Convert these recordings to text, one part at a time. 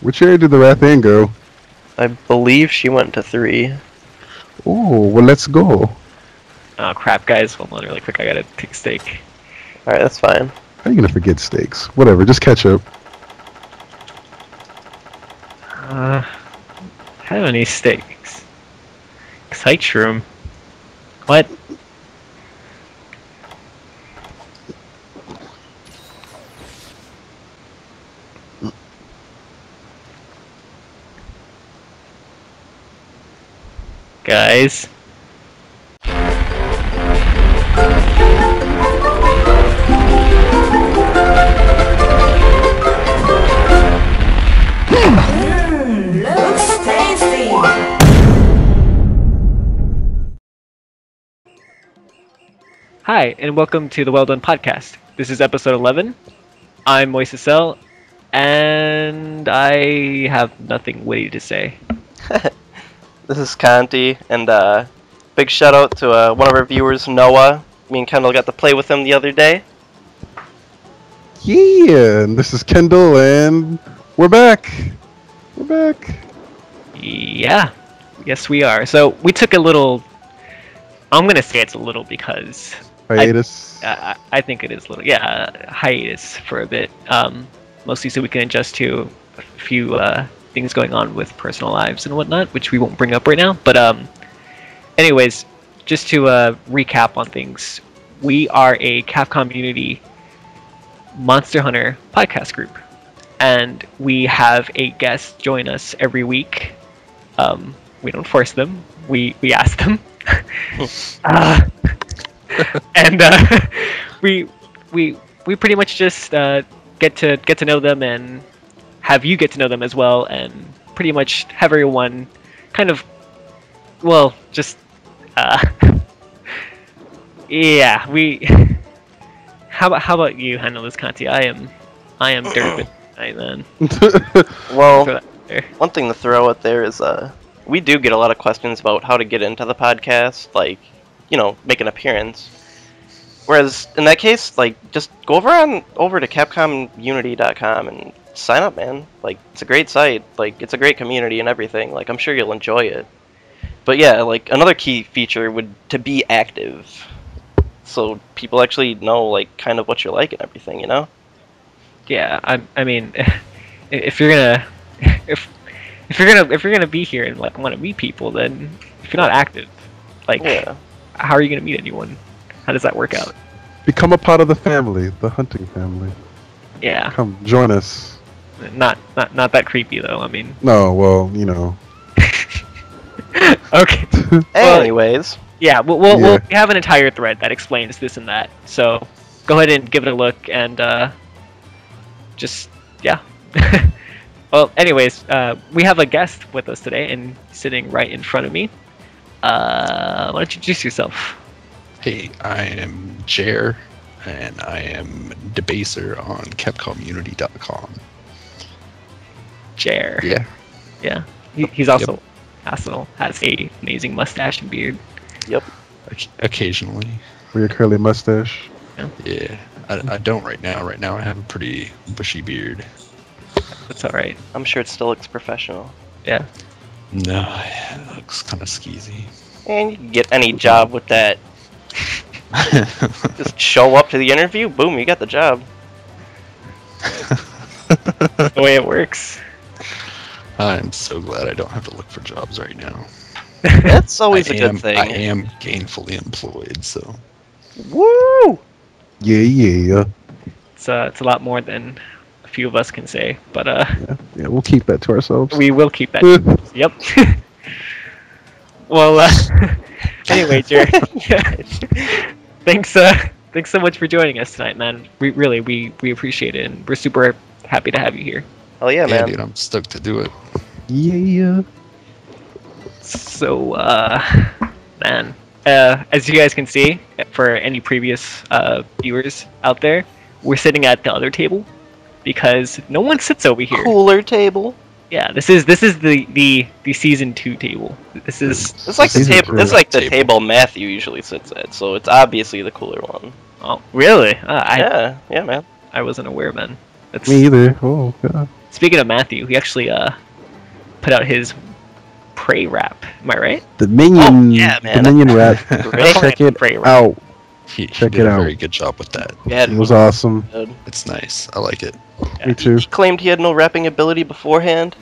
Which area did the Rathan go? I believe she went to 3. Oh, well, let's go. Oh crap, guys! Hold on, really quick. I gotta take a steak. Alright, that's fine. How are you gonna forget steaks? Whatever, just catch up. Have any steaks? Excite shroom. What? Guys. Looks tasty. Hi, and welcome to the Well Done Podcast. This is episode 11. I'm Moises Cell, and I have nothing witty to say. This is Conti, and big shout out to one of our viewers, Noah. Me and Kendall got to play with him the other day. Yeah, and this is Kendall, and we're back. We're back. Yeah, yes we are. So we took a little, I'm going to say it's a little because Hiatus. I think it is a little, hiatus for a bit. Mostly so we can adjust to a few things going on with personal lives and whatnot, which we won't bring up right now. But anyways, just to recap on things, we are a Capcom-Unity Monster Hunter podcast group, and we have a guest join us every week. We don't force them; we ask them, and we pretty much just get to know them and have you get to know them as well, and pretty much have everyone kind of, well, just yeah. How about you handle this, Conti? I am derping tonight, man. Well, one thing to throw out there is we do get a lot of questions about how to get into the podcast, like, you know, make an appearance. Whereas in that case, like, just go over to Capcom-Unity.com and sign up, man. Like, it's a great site. Like, it's a great community and everything. Like, I'm sure you'll enjoy it. But yeah, like, another key feature would to be active, so people actually know, like, kind of what you're like and everything, you know? Yeah, I mean, if you're gonna if you're gonna be here and like want to meet people, then if you're not active, like, how are you gonna meet anyone? How does that work out? Become a part of the family, the hunting family. Yeah. Come join us. Not that creepy though. I mean. No, well, you know. Okay. Anyways. Yeah, we have an entire thread that explains this and that. So go ahead and give it a look and just yeah. Well, anyways, we have a guest with us today and sitting right in front of me. Why don't you introduce yourself? Hey, I am Jer, and I am Debaser on CapcomUnity.com. Jer. Yeah. Yeah. He's also has a amazing mustache and beard. Yep. Occasionally. For your curly mustache. Yeah. I don't right now. Right now I have a pretty bushy beard. That's alright. I'm sure it still looks professional. Yeah. No, it looks kind of skeezy. And you can get any job with that. Just show up to the interview, boom, you got the job. The way it works. I'm so glad I don't have to look for jobs right now. That's always a good thing. I am gainfully employed, so. Woo! Yeah. It's a lot more than a few of us can say, but Yeah, we'll keep that to ourselves. we will keep that. Yep. Well, anyway, Jer. Thanks so much for joining us tonight, man. We appreciate it, and we're super happy to have you here. Oh yeah, man. Dude, I'm stoked to do it. Yeah. So, man, as you guys can see, for any previous viewers out there, we're sitting at the other table because no one sits over here. Cooler table. Yeah, this is the season 2 table. This is It's like the Season table. two. This is like the table Matthew usually sits at, so it's obviously the cooler one. oh really? Yeah, man. I wasn't aware, man. That's Me either. Oh, God. speaking of Matthew, he actually put out his Prey rap. Am I right? The Minion, yeah, the man. Minion rap. Great. Check it Prey rap. out. He Check did it a out. very good job with that. Yeah, It was awesome. It's nice. I like it. Me too. He claimed he had no rapping ability beforehand.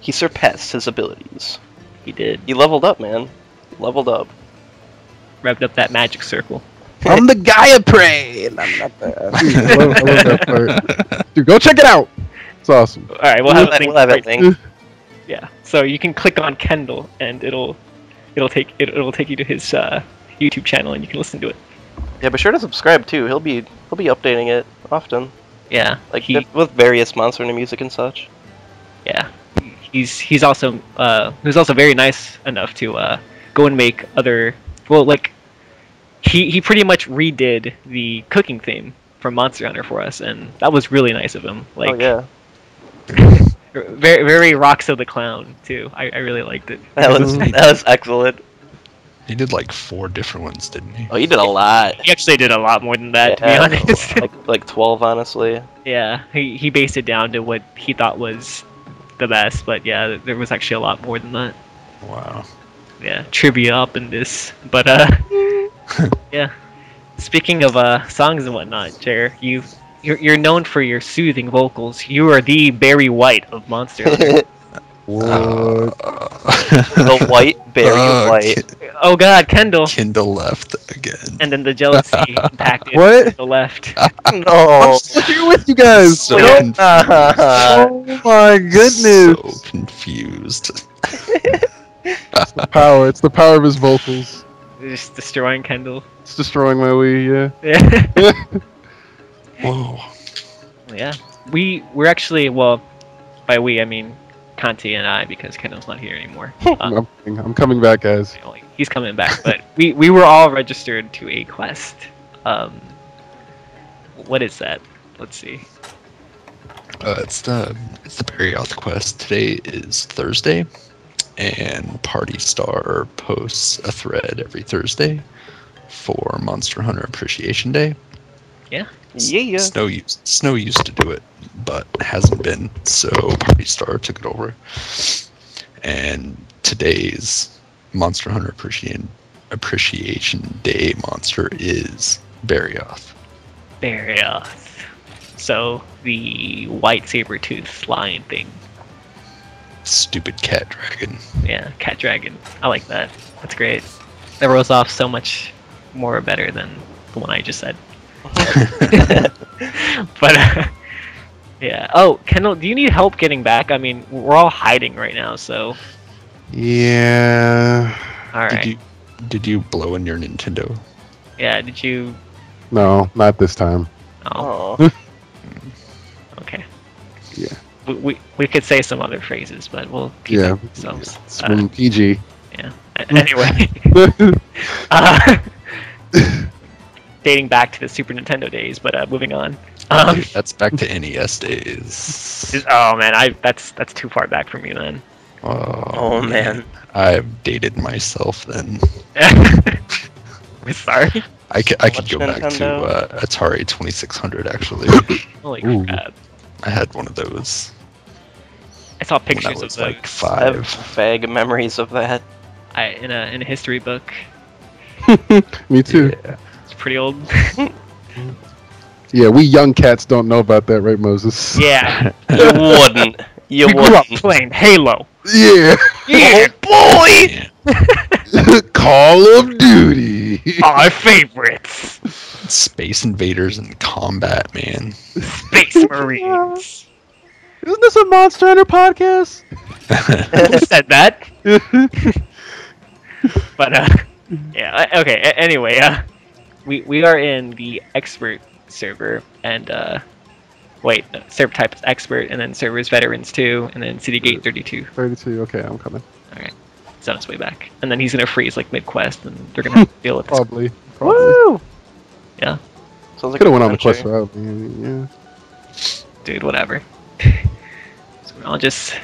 He surpassed his abilities. He did. He leveled up, man. He leveled up. Revved up that magic circle. I'm the Gaia Prey, and I'm not that. I love that part. Dude, go check it out. It's awesome. All right, we'll have a link. link. Yeah. So you can click on Kendall, and it'll take you to his YouTube channel, and you can listen to it. Yeah, be sure to subscribe too. He'll be updating it often, Yeah. like with various Monster Hunter music and such. Yeah. He's also he was also very nice enough to go and make other he pretty much redid the cooking theme from Monster Hunter for us, and that was really nice of him. Like, Oh yeah, very very Roxo the Clown too. I really liked it. that was excellent. He did like 4 different ones, didn't he? Oh, you did a lot. He actually did a lot more than that, to be Yeah, honest. like 12, honestly. Yeah, he based it down to what he thought was the best, but yeah, there was actually a lot more than that. Wow. Yeah, trivia up in this, but yeah. Speaking of songs and whatnot, Jer, you're known for your soothing vocals. You are the Barry White of Monster Hunter. What? The white Barry White. Oh God, Kendall. Kindle left again. And then the jealousy impacted What? the left. I'm No. still here with you guys. So Nope. confused. Oh my goodness. So confused. Power. It's the power of his vocals. Just destroying Kendall. It's destroying my Wii, Yeah. Whoa. Yeah. We're actually, well, by we I mean Conti and I, because Kendall's not here anymore. I'm coming back, guys. He's coming back, but we were all registered to a quest. What is that? Let's see. It's the Barry White quest. Today is Thursday, and Party Star posts a thread every Thursday for Monster Hunter Appreciation Day. Yeah. Yeah. Snow used to do it, but hasn't been, so Party Star took it over. And today's Monster Hunter Appreciation Day monster is Barrioth. Barrioth. So the white saber-toothed lion thing. Stupid cat dragon. Yeah, cat dragon. I like that. That's great. That rolls off so much more better than the one I just said. But yeah. Oh, Kendall, do you need help getting back? I mean, we're all hiding right now, so. Yeah. All right. Did you blow in your Nintendo? Yeah. Did you? No, not this time. Oh. Oh. Okay. Yeah. We could say some other phrases, but we'll keep Yeah. it ourselves. It's from PG. Yeah. Anyway. Dating back to the Super Nintendo days, but moving on. Dude, that's back to NES days. Oh man, that's too far back for me, man. Oh man. I've dated myself then. We're sorry. I could Much go back to Nintendo? Atari 2600 actually. Holy Ooh. crap! I had one of those I saw when I pictures of was those like I have 5. vague memories of that. in a history book. Me too. Yeah. It's pretty old. Yeah, we young cats don't know about that, right, Moses? Yeah. You wouldn't. You We grew up wouldn't. playing Halo. Yeah. Yeah. Yeah. Call of Duty. Our favorites. Space Invaders and Combat, man. Space Marines. Isn't this a Monster Hunter podcast? Who said that? But yeah. Okay. Anyway, we are in the expert server, and server type is expert, and then server is veterans 2, and then city gate 32. 32, okay, I'm coming. All right. He's on his way back, and then he's gonna freeze like mid quest, and they're gonna have to deal with this. Probably. Woo! Yeah, Sounds like Could have a went on the quest adventure. route. Yeah. dude, whatever. So we're all just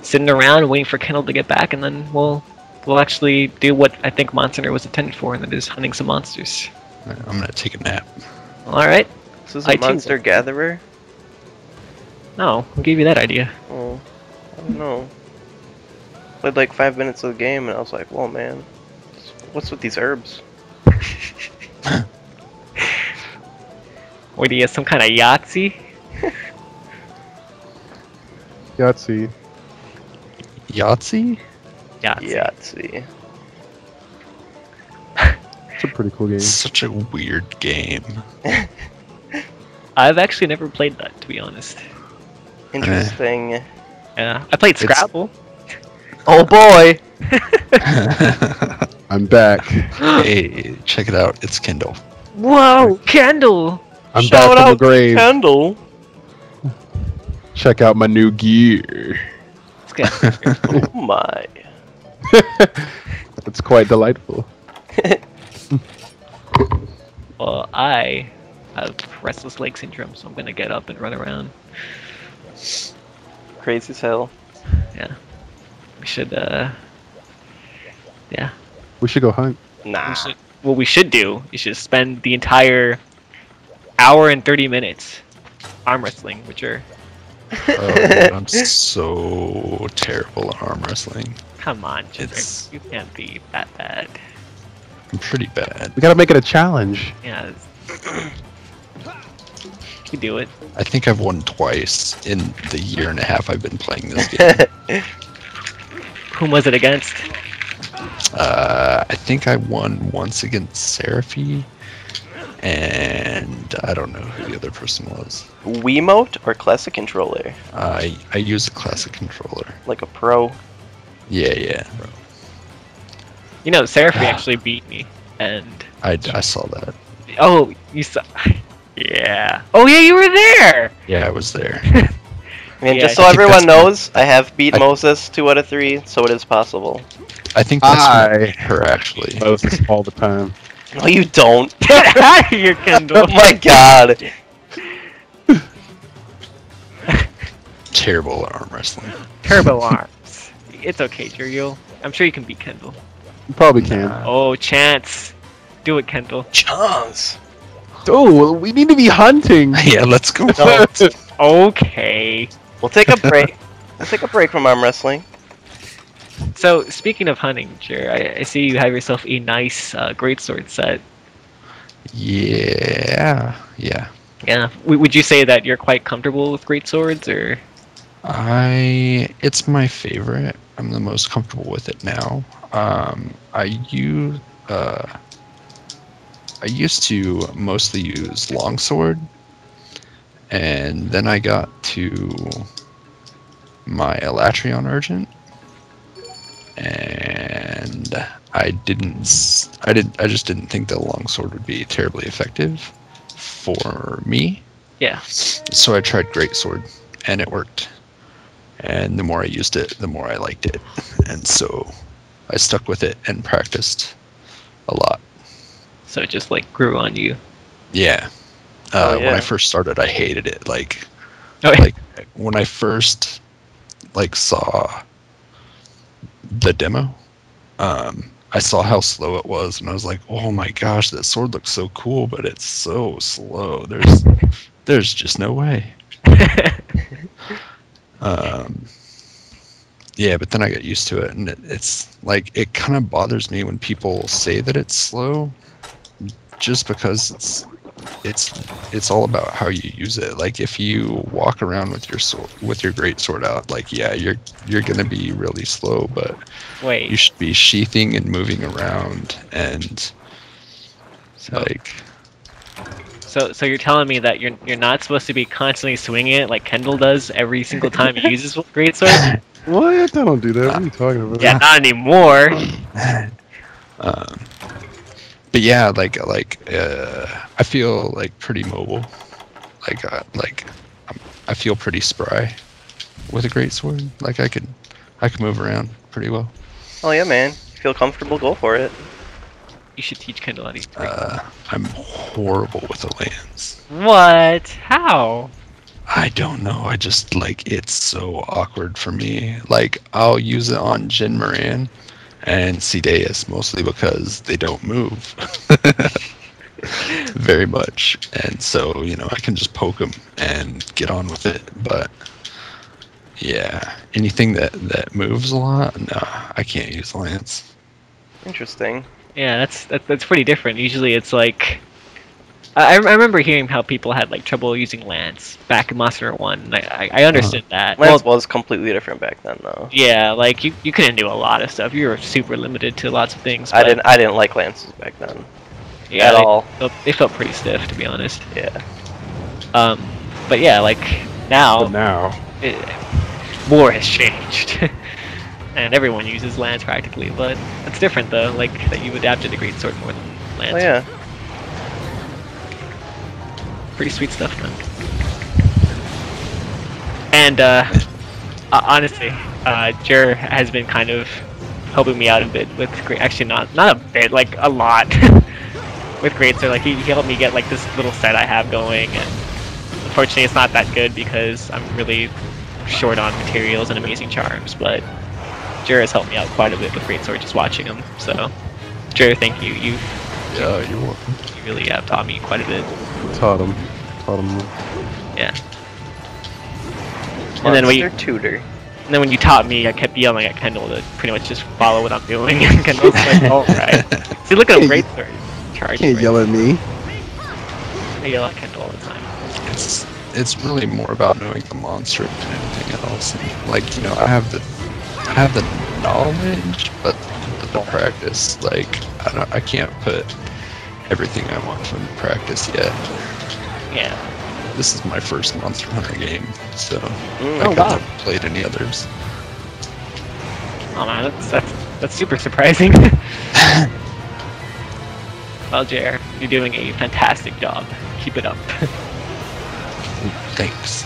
sitting around waiting for Kendall to get back, and then we'll actually do what I think Monster Hunter was intended for, and that is hunting some monsters. I'm gonna take a nap. All right. This is I a too. monster gatherer. No, who gave you that idea? Oh, I don't know. Played like 5 minutes of the game and I was like, whoa man, what's with these herbs? What do you have, some kind of Yahtzee? Yahtzee. Yahtzee? Yahtzee. It's a pretty cool game. Such a weird game. I've actually never played that, to be honest. Interesting. Yeah, I played Scrabble. Oh boy! I'm back. Hey, check it out. It's Kindle. Whoa, Kendall! I'm Shout back from the out to grave. Kendall. Check out my new gear. Let's get Oh my. It's quite delightful. Well, I have restless leg syndrome, so I'm gonna get up and run around. Crazy as hell. Yeah. We should, yeah. We should go hunt. Nah. What we should do is just spend the entire hour and 30 minutes arm wrestling, which are... Oh, dude, I'm so terrible at arm wrestling. Come on, It's- Jindrak, you can't be that bad. I'm pretty bad. We gotta make it a challenge. Yeah. You do it. I think I've won twice in the year and a half I've been playing this game. Whom was it against? I think I won once against Seraphy, and I don't know who the other person was. Wiimote or classic controller? I use a classic controller. Like a pro? Yeah. You know, Seraphy actually beat me, and... I saw that. Oh, you saw... Yeah. Oh yeah, you were there! Yeah, I was there. I mean, Yeah, just so I think everyone that's- knows, I have beat Moses 2 out of 3, so it is possible. I think that's her actually. Moses all the time. No, you don't. Get out of here, Kendall! Oh my god. Terrible at arm wrestling. Turbo arms. It's okay, Juriel. I'm sure you can beat Kendall. You probably can. Oh, chance. Do it, Kendall. Chance. Oh, we need to be hunting. Yeah, let's go. No. Okay. We'll take a break. We'll take a break from arm wrestling. So, speaking of hunting, Jer, I see you have yourself a nice greatsword set. Yeah. Yeah. Would you say that you're quite comfortable with greatswords, or? It's my favorite. I'm the most comfortable with it now. I used to mostly use longsword, and then I got to my Elatrion Urgent, and I just didn't think the longsword would be terribly effective for me. Yeah. So I tried greatsword, and it worked. And the more I used it, the more I liked it, and so I stuck with it and practiced a lot. So it just like grew on you. Yeah. Oh, yeah. When I first started, I hated it. Like Okay. when I first saw the demo, I saw how slow it was, and I was like, "Oh my gosh, that sword looks so cool, but it's so slow. There's just no way." Yeah, but then I got used to it, and it's like it kind of bothers me when people say that it's slow, just because it's all about how you use it. Like if you walk around with your sword, with your great sword out, like yeah, you're gonna be really slow, but Wait. you should be sheathing and moving around, and So you're telling me that you're not supposed to be constantly swinging it like Kendall does every single time he uses greatsword? What? I don't do that. What are you talking about? Yeah, not anymore. But yeah, I feel like pretty mobile. I feel pretty spry with a greatsword. Like I can move around pretty well. Oh yeah, man. Feel comfortable, go for it. You should teach Kendall how to use greatsword. I'm horrible with the lands. What? How? I don't know. I just it's so awkward for me. Like I'll use it on Jin Moran and Sideus mostly because they don't move. very much, and so I can just poke them and get on with it. But yeah, anything that moves a lot, no, I can't use Lance. Interesting. Yeah, that's pretty different. Usually it's like I remember hearing how people had like trouble using Lance back in Monster Hunter 1. And I understood that. Lance was completely different back then, though. Yeah, like you couldn't do a lot of stuff. You were super limited to lots of things. I didn't like Lances back then. Yeah, at all. They felt pretty stiff, to be honest. Yeah. But yeah, like now, More has changed, and everyone uses Lance practically. But it's different though, like that you adapted to Greatsword more than Lance. Oh yeah. Pretty sweet stuff, man. And honestly, Jer has been kind of helping me out a bit with actually not a bit, like a lot with Greatsword. Like he helped me get like this little set I have going, and unfortunately it's not that good because I'm really short on materials and amazing charms. But Jer has helped me out quite a bit with Greatsword, just watching him. So Jer, thank you. You're welcome. You really have taught me quite a bit. Taught him. Yeah. And then tutor. And then when you taught me, I kept yelling at Kendall to pretty much just follow what I'm doing. And Kendall's like, "All right." See, look at him, Greatsword charge. Can't yell at me. I yell at Kendall all the time. It's really more about knowing the monster than anything else. And, like I have the knowledge, but the practice, like I can't put everything I want from practice yet. Yeah. This is my first Monster Hunter game, so Oh, I haven't played any others. Oh man, that's super surprising. Well, JR, you're doing a fantastic job. Keep it up. Thanks.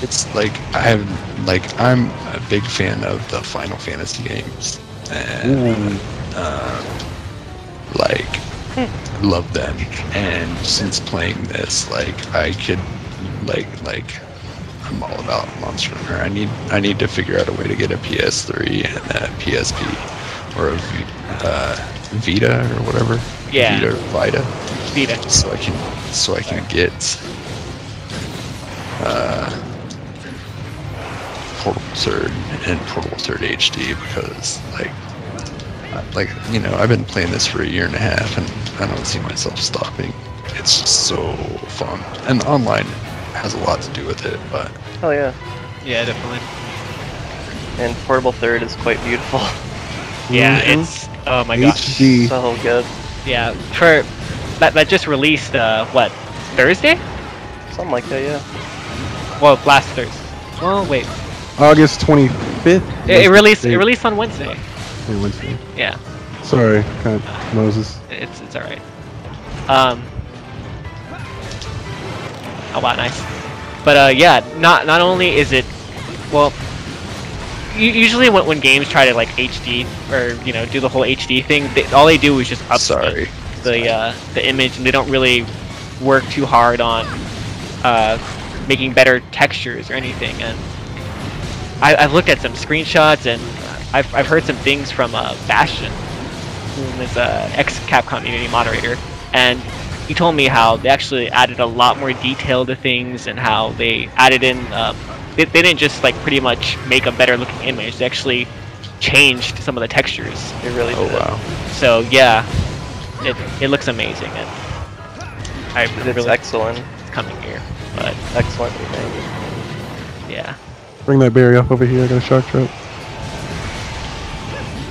It's like I'm a big fan of the Final Fantasy games, and I love them. And since playing this, I could I'm all about Monster Hunter. I need to figure out a way to get a PS3 and a PSP or a Vita or whatever. Yeah. Vita. So I can get Portable Third and Portable Third HD because I've been playing this for a year and a half and I don't see myself stopping. It's just so fun, and online has a lot to do with it. But oh yeah. Yeah, definitely. And Portable Third is quite beautiful. Yeah, it's oh my gosh, HD. So good. Yeah, for that just released what, Thursday? Something like that, yeah. Well, last Thursday. Well, wait. August 25th. It released on Wednesday. Wednesday. Yeah. Sorry, Moses. It's all right. Oh wow, nice. But yeah, not only is it, well, usually when games try to like HD or do the whole HD thing, all they do is just upscale the image, and they don't really work too hard on making better textures or anything. And I've looked at some screenshots, and I've heard some things from Bastion, who is ex-Capcom-Unity moderator, and he told me how they actually added a lot more detail to things, and how they added in they didn't just like pretty much make a better looking image, they actually changed some of the textures. They really did. wow. So yeah, it looks amazing, and It's really excellent. coming here. But Excellent remake. yeah. Bring that Barry up over here. I got a shark trap.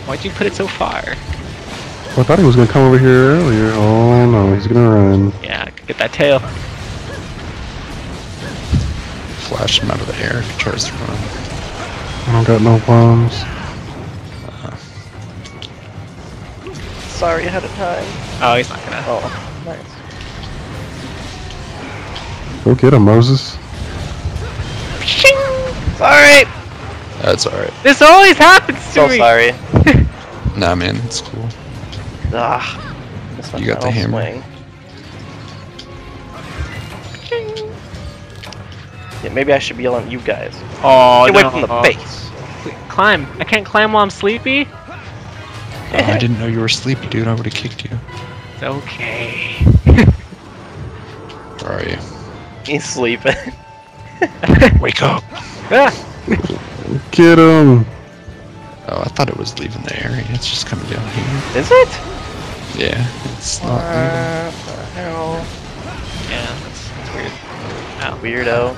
Why'd you put it so far? Well, I thought he was gonna come over here earlier. Oh no, he's gonna run. Yeah, get that tail. Flash him out of the air if he tries to run. I don't got no bombs. Sorry ahead of time. Oh, he's not gonna. Oh, nice. Go get him, Moses. Sorry! That's alright. This always happens to So me. sorry. Nah, man, it's cool. Missed my You got the final hammer. swing. Yeah, maybe I should be yelling at you guys. Oh, Get away no. from the base. Climb. I can't climb while I'm sleepy. I didn't know you were sleepy, dude. I would have kicked you. It's okay. Where are you? He's sleeping. Wake up! Ah! Get him. Oh, I thought it was leaving the area. It's just coming down here. Is it? Yeah, it's not leaving. What the hell? Yeah, that's weird. Ow. Weirdo.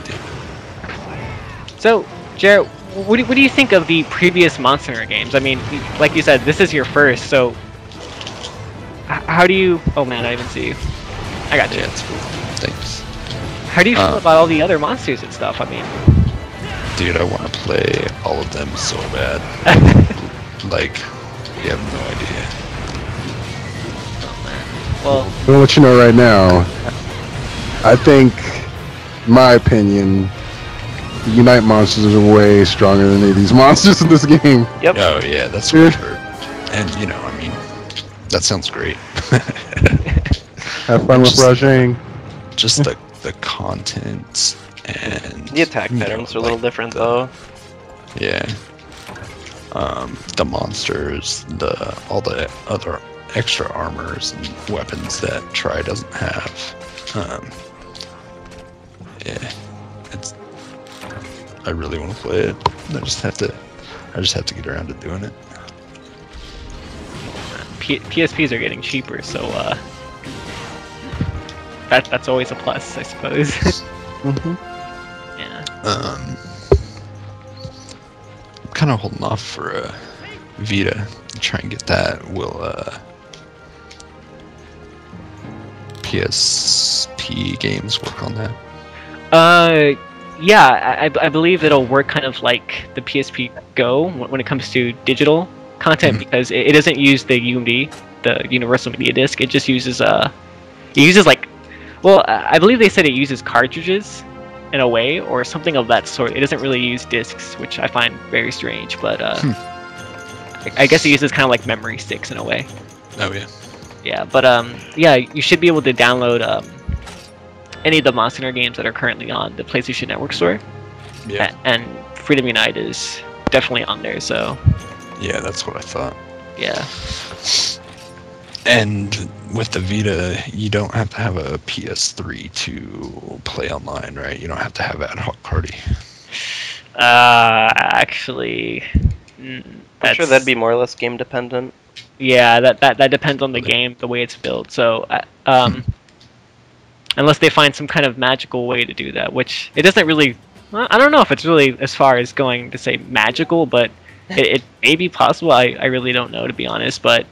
So, Jared, what do you think of the previous Monster Hunter games? I mean, like you said, this is your first, so how do you? Oh man, I didn't even see you. I got you. Yeah, it's cool. Thanks. How do you feel about all the other monsters and stuff? I mean, Dude, I want to play all of them so bad. Like, you have no idea. well, I'll let you know right now. I think, in my opinion, the Unite monsters are way stronger than any of these monsters in this game. Yep. Oh yeah, that's what I've heard. And you know, I mean, that sounds great. Have fun with Just- rushing. Just the content and The attack you know, patterns are a little like, different though. Yeah. The monsters, all the other extra armors and weapons that Tri doesn't have. Yeah, it's. I really want to play it. I just have to get around to doing it. PSPs are getting cheaper, so that's always a plus, I suppose. Mm-hmm. Yeah. I'm kind of holding off for Vita to try and get that. Will PSP games work on that? Yeah, I believe it'll work kind of like the PSP Go when it comes to digital content, because it doesn't use the UMD, the Universal Media Disc. It just uses like, well, I believe they said it uses cartridges in a way or something of that sort. It doesn't really use discs, which I find very strange, but I guess it uses kind of like memory sticks in a way. Oh yeah. Yeah, but yeah, you should be able to download any of the Monster Hunter games that are currently on the PlayStation Network store. Yeah. And Freedom Unite is definitely on there, so Yeah, that's what I thought. yeah. And with the Vita, you don't have to have a PS3 to play online, right? You don't have to have ad hoc party. Actually, I'm sure that'd be more or less game dependent. yeah, that depends on the game, the way it's built. So, unless they find some kind of magical way to do that, which it doesn't really. Well, I don't know if it's really as far as going to say magical, but it may be possible. I really don't know, to be honest. But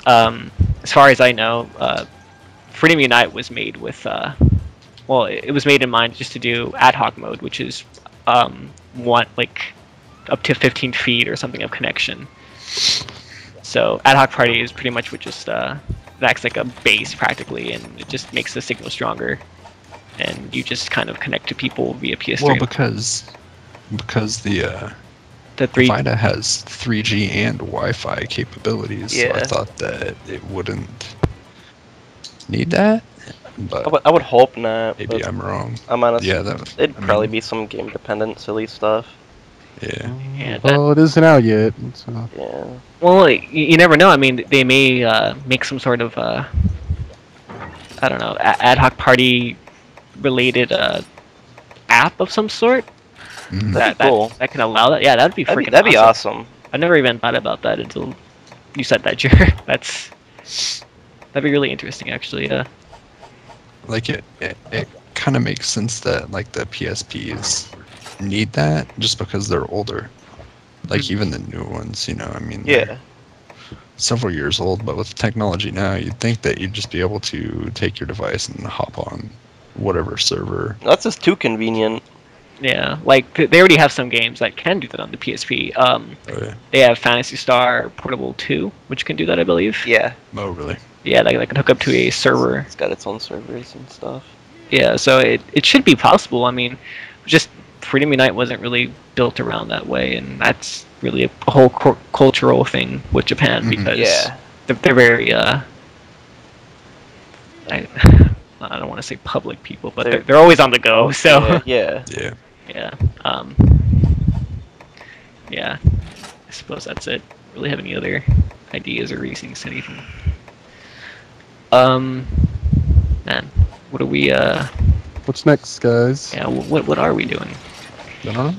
as far as I know, Freedom Unite was made with well, it was made in mind just to do ad hoc mode, which is like up to 15 feet or something of connection. So ad hoc party is pretty much what just it acts like a base practically, and it just makes the signal stronger, and you just kind of connect to people via PS3. Well, because the Vita has 3G and Wi-Fi capabilities, so I Yeah. thought that it wouldn't need that. But I would hope not. maybe but I'm wrong. I'm honest. Yeah, It'd I probably mean, be some game dependent, silly stuff. Yeah. Yeah, Well, it isn't out yet. So. Yeah. well, you never know. I mean, they may make some sort of I don't know, ad hoc party related app of some sort Mhm. that cool. that can allow that. Yeah, that'd be freaking That'd be awesome. I never even thought about that until you said that, Jer. That'd be really interesting, actually. Yeah. Like it kind of makes sense that like the PSPs need that just because they're older. Like even the new ones, you know, I mean, Yeah. they're several years old, but with technology now, you'd think that you'd just be able to take your device and hop on whatever server. That's just too convenient. Yeah, like they already have some games that can do that on the PSP. Oh, yeah. They have Phantasy Star Portable 2, which can do that, I believe. Yeah. Oh, really? Yeah, they can hook up to a server. It's got its own servers and stuff. Yeah, so it should be possible. I mean, just Freedom Unite wasn't really built around that way, and that's really a whole cultural thing with Japan, Mhm. because Yeah. they're very I don't want to say public people, but they're always on the go. So Yeah. Yeah. yeah, yeah. I suppose that's it. Really have any other ideas or reasons? Anything? Man, what are we? What's next, guys? Yeah, what are we doing? I don't know.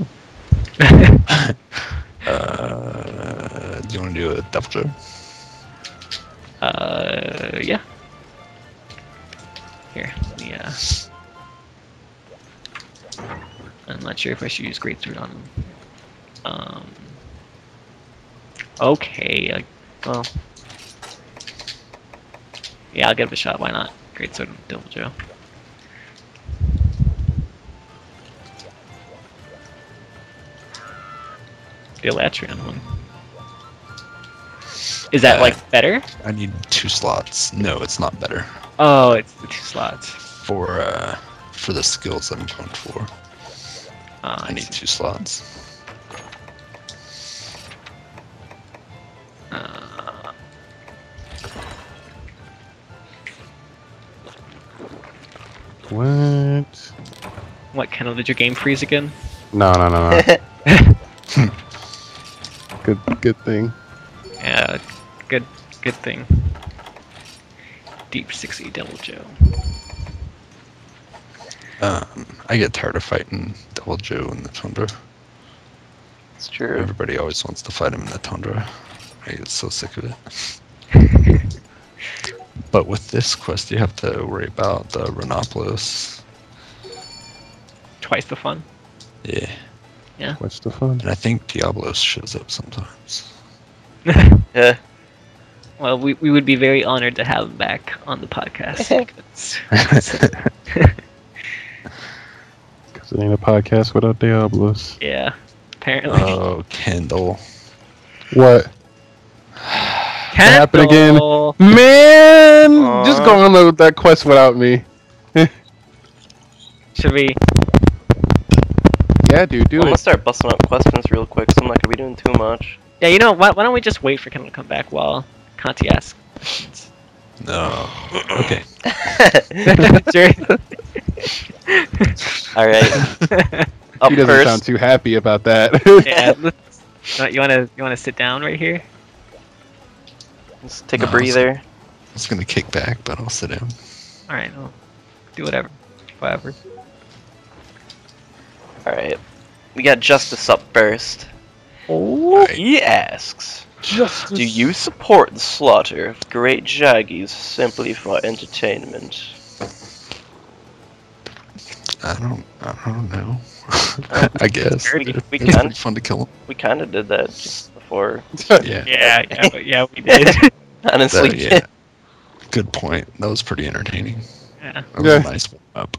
Do you want to do a Devil Joe? Yeah. Here, let me, I'm not sure if I should use Greatsword on him. Okay, well... Yeah, I'll give it a shot, why not? Greatsword and Devil Joe. The Elatrion one. Is that, like, better? I need 2 slots. No, it's not better. Oh, it's the 2 slots. For the skills I'm going for. I need 2 slots. What, Kendall, did your game freeze again? No. Good thing. Yeah, good thing. Deep 60 Devil Joe. I get tired of fighting Devil Joe in the Tundra. It's true. Everybody always wants to fight him in the Tundra. I get so sick of it. But with this quest, you have to worry about the Renopolis. Twice the fun. Yeah. Yeah. What's the fun? And I think Diablos shows up sometimes. Yeah. Well, we would be very honored to have him back on the podcast. Because it ain't a podcast without Diablos. Yeah, apparently. Oh, Kendall. What? Happened again? Kendall! Man! Aw. Just go on that quest without me. Should we? Yeah, dude, do I'm gonna it. start busting up questions real quick, so I'm not gonna be doing too much. Yeah, you know, why don't we just wait for Kendall to come back while Conti asks questions? No. Okay. Sure. Alright. Up He doesn't first. sound too happy about that. Yeah, you wanna sit down right here? Just take No, a breather. I was gonna kick back, but I'll sit down. All right, well, do whatever. Alright. We got Justice up first. Oh. He asks, Justice. do you support the slaughter of great jaggies simply for entertainment? I don't know. I guess. We It's can- pretty fun to kill We kinda did that just before. them. Yeah. Yeah, we did. Honestly. Yeah. Good point. That was pretty entertaining. Yeah, That was Yeah. a nice warm up.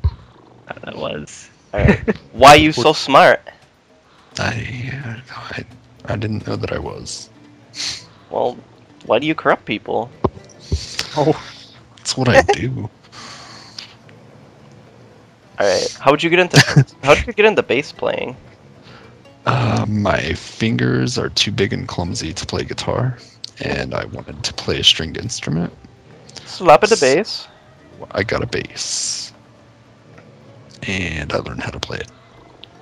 that was. Alright. Why you so smart? I didn't know that I was. Well, why do you corrupt people? Oh. That's what I do. Alright. How did you get into bass playing? My fingers are too big and clumsy to play guitar, and I wanted to play a stringed instrument. Slap at the bass. I got a bass, and I learned how to play it.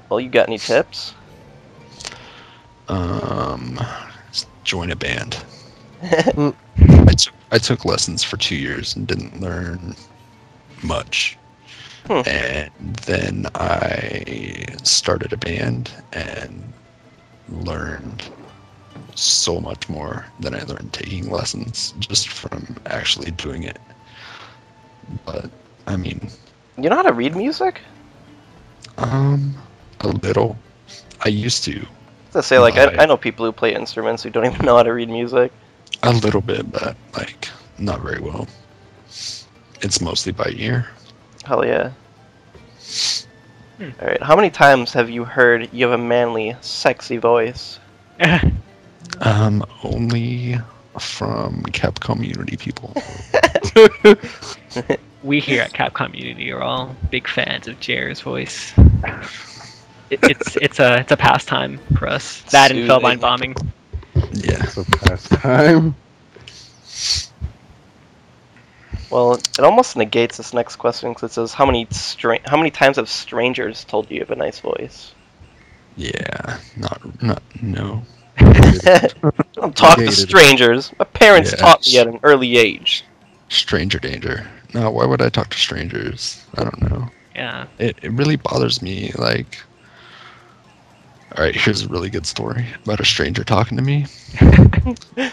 Well, you got any tips? Join a band. Mm. I took lessons for 2 years and didn't learn much. And then I started a band and learned so much more than I learned taking lessons just from actually doing it. But I mean, You know how to read music? a little. I used to. To say, like, I know people who play instruments who don't even know how to read music. A little bit, but like not very well. It's mostly by ear. Hell yeah. Alright, how many times have you heard you have a manly, sexy voice? Only from Capcom-Unity people. We here at Capcom-Unity are all big fans of Jer's voice. It's a pastime for us. That and Soothing. Fellbind bombing. Yeah. It's a pastime. Well, it almost negates this next question because it says, how many times have strangers told you have a nice voice? Yeah. No. I'm talking to Negated. strangers. My parents Yeah. taught me at an early age. Stranger danger. No, why would I talk to strangers? I don't know. Yeah. It really bothers me. Like, all right, here's a really good story about a stranger talking to me.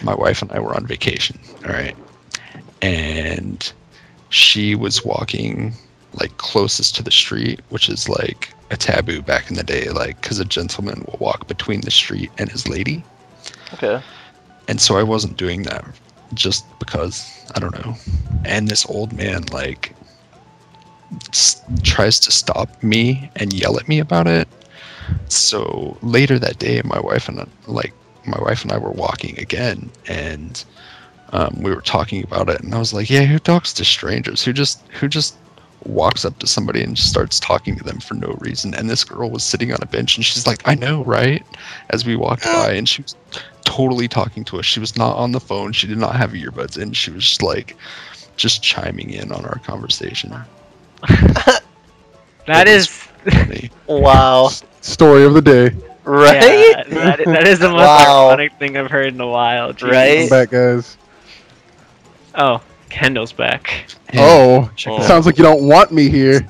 My wife and I were on vacation. All right, and she was walking like closest to the street, which is like a taboo back in the day, like because a gentleman will walk between the street and his lady. Okay. And so I wasn't doing that just because, I don't know. And this old man like tries to stop me and yell at me about it. So later that day, my wife and I were walking again, and we were talking about it, and I was like, "Yeah, who talks to strangers? Who just walks up to somebody and just starts talking to them for no reason?" And this girl was sitting on a bench, and she's like, "I know, right?" As we walked by, and she was totally talking to us. She was not on the phone. She did not have earbuds in. She was just like, just chiming in on our conversation. That is funny. Wow. Story of the day. Right? Yeah, that is the most Wow. ironic thing I've heard in a while. Jeez. Right? I'm back, guys. Oh, Kendall's back. Oh, Oh. sounds like you don't want me here.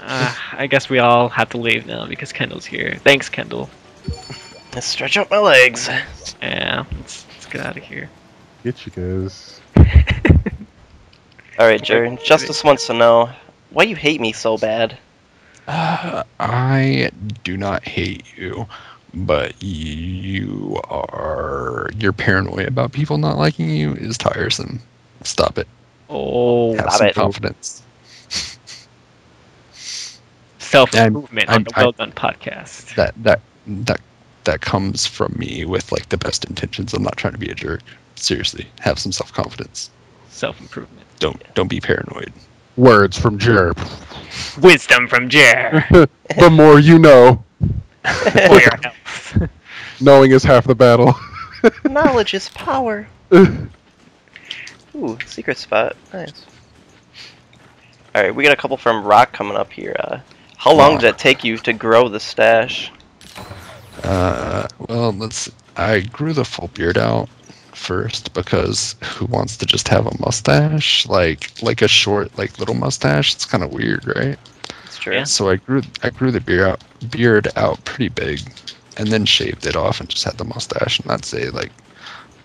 I guess we all have to leave now because Kendall's here. Thanks, Kendall. Let's stretch out my legs. Yeah, let's get out of here. Get you guys. Alright, Jared. Justice wants to know why you hate me so bad. I do not hate you, but you're paranoia about people not liking you is tiresome. Stop it. Oh, Have stop some it. confidence. self-improvement on the I- Well Done podcast. That comes from me with like the best intentions. I'm not trying to be a jerk. Seriously, have some self-confidence. Self-improvement. Don't be paranoid. Words from Jer. Wisdom from Jer. The more you know. For your health. Knowing is half the battle. Knowledge is power. Ooh, secret spot. Nice. Alright, we got a couple from Rock coming up here. How long did it take you to grow the stash? Well, I grew the full beard out first because who wants to just have a mustache? Like a short, like little mustache? It's kind of weird, right? That's true. Yeah. So I grew the beard out pretty big, and then shaved it off and just had the mustache, and I'd say like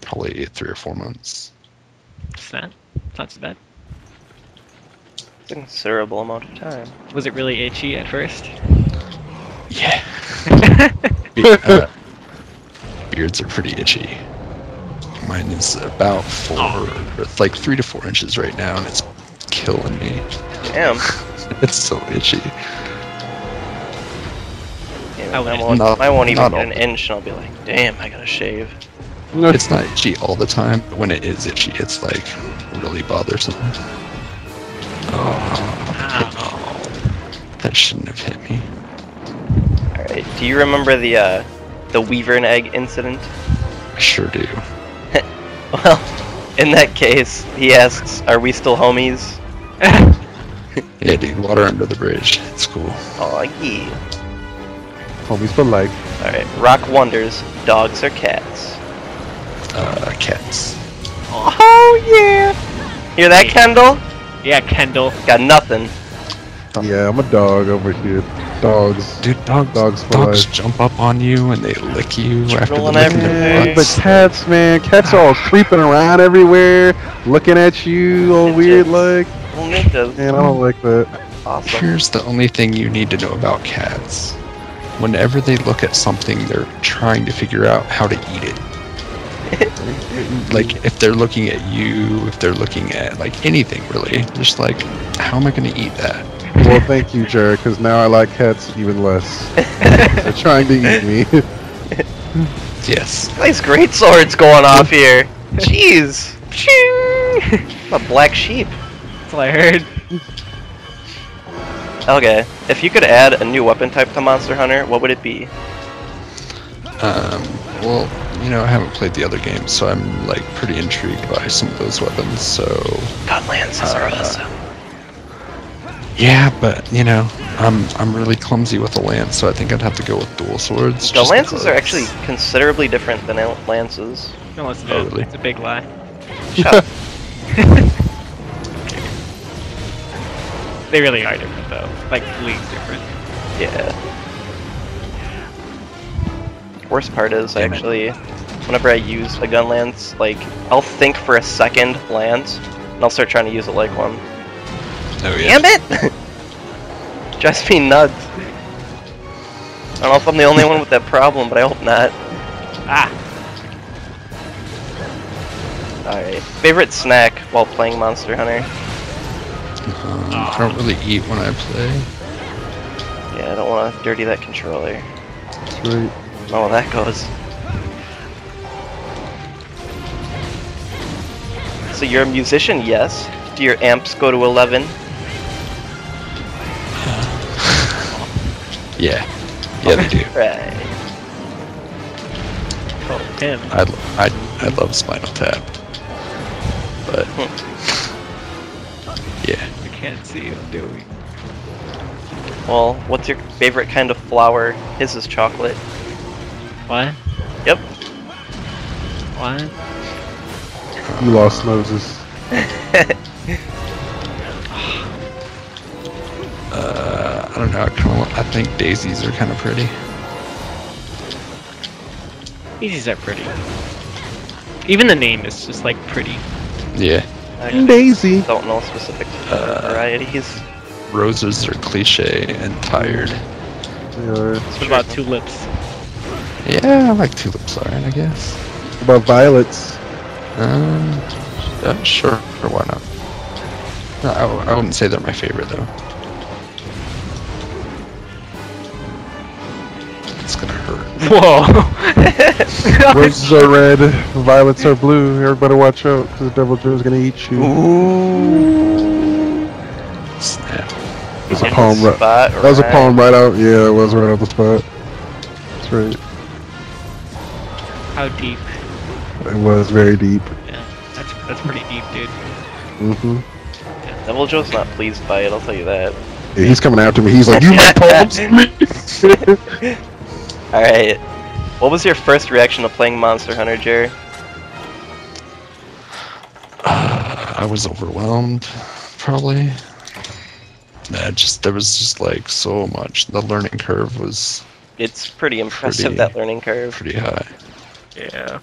probably 3 or 4 months. It's not too bad. It's a considerable amount of time. Was it really itchy at first? Yeah. Beards are pretty itchy. Mine is about 3 to 4 inches right now, and it's killing me. Damn. It's so itchy. Damn, I I won't even not get all an the- inch and I'll be like, damn, I gotta shave. It's not itchy all the time, but when it is itchy, it's like really bothersome. Oh, that shouldn't have hit me. Alright, do you remember the Weaver and Egg incident? I sure do. Well, in that case, he asks, are we still homies? Yeah, dude, water under the bridge. It's cool. Aw, yeah. Homies for life. Alright, Rock wonders, dogs or cats? Cats. Oh, yeah! Hear that, Kendall? Yeah, Kendall. Got nothing. Yeah, I'm a dog over here. Dogs. Dude, dogs for life. jump up on you and they lick you after rolling licking their everywhere. The butts. cats, man. Cats are all creeping around everywhere, looking at you all weird like. Well, Nick does. Man, I don't like that. Awesome. Here's the only thing you need to know about cats. Whenever they look at something, they're trying to figure out how to eat it. Like, if they're looking at you, if they're looking at, like, anything, really. Just like, how am I going to eat that? Well, thank you, Jared, because now I like cats even less. They're trying to eat me. Yes. Nice great swords going off here. Jeez. A black sheep. That's what I heard. Okay, if you could add a new weapon type to Monster Hunter, what would it be? Well, I haven't played the other games, so I'm, like, pretty intrigued by some of those weapons, so... God, lances are awesome. Yeah, but, I'm really clumsy with a lance, so I think I'd have to go with dual swords. The just lances are because- actually considerably different than lances. No, listen Oh, to it. really? It's a big lie. Shut up. They really are different though. Like leagues different. Yeah. Worst part is Damn it. actually, whenever I use a gun lance, like I'll think for a second lance, and I'll start trying to use it like one. Oh yeah. Damn it! Drives me nuts. I don't know if I'm the only one with that problem, but I hope not. Ah. Alright. Favorite snack while playing Monster Hunter? I don't really eat when I play. Yeah, I don't want to dirty that controller. That's right. Oh, that goes. So you're a musician, yes. Do your amps go to 11? Yeah. Yeah, they do. Right. Oh, him. I love Spinal Tap. But yeah. I can't see him doing. Well, what's your favorite kind of flour? His is chocolate. What? Yep. What? You lost noses. I don't know. I think daisies are kind of pretty. Daisies are pretty. Even the name is just like pretty. Yeah. I Daisy. don't know specific varieties. Roses are cliche and tired. Yeah. What about tulips? Yeah, I like tulips alright, I guess. What about violets? Yeah, sure. Or why not? No, I wouldn't say they're my favorite though. It's gonna hurt. Whoa! Roses are red, violets are blue. Everybody watch out, because the Devil Joe's gonna eat you. Ooh. Snap. There's a On poem the right. spot, That was a right? poem right out. Yeah, it was right out the spot. That's right. How deep? It was very deep. Yeah, that's pretty deep, dude. Mm-hmm. Devil Joe's not pleased by it, I'll tell you that. Yeah, he's coming after me. He's like, you write poems? Alright. What was your first reaction to playing Monster Hunter, Jer? I was overwhelmed, probably. There was just like so much. The learning curve was It's pretty impressive, Pretty- that learning curve. pretty high. Yeah.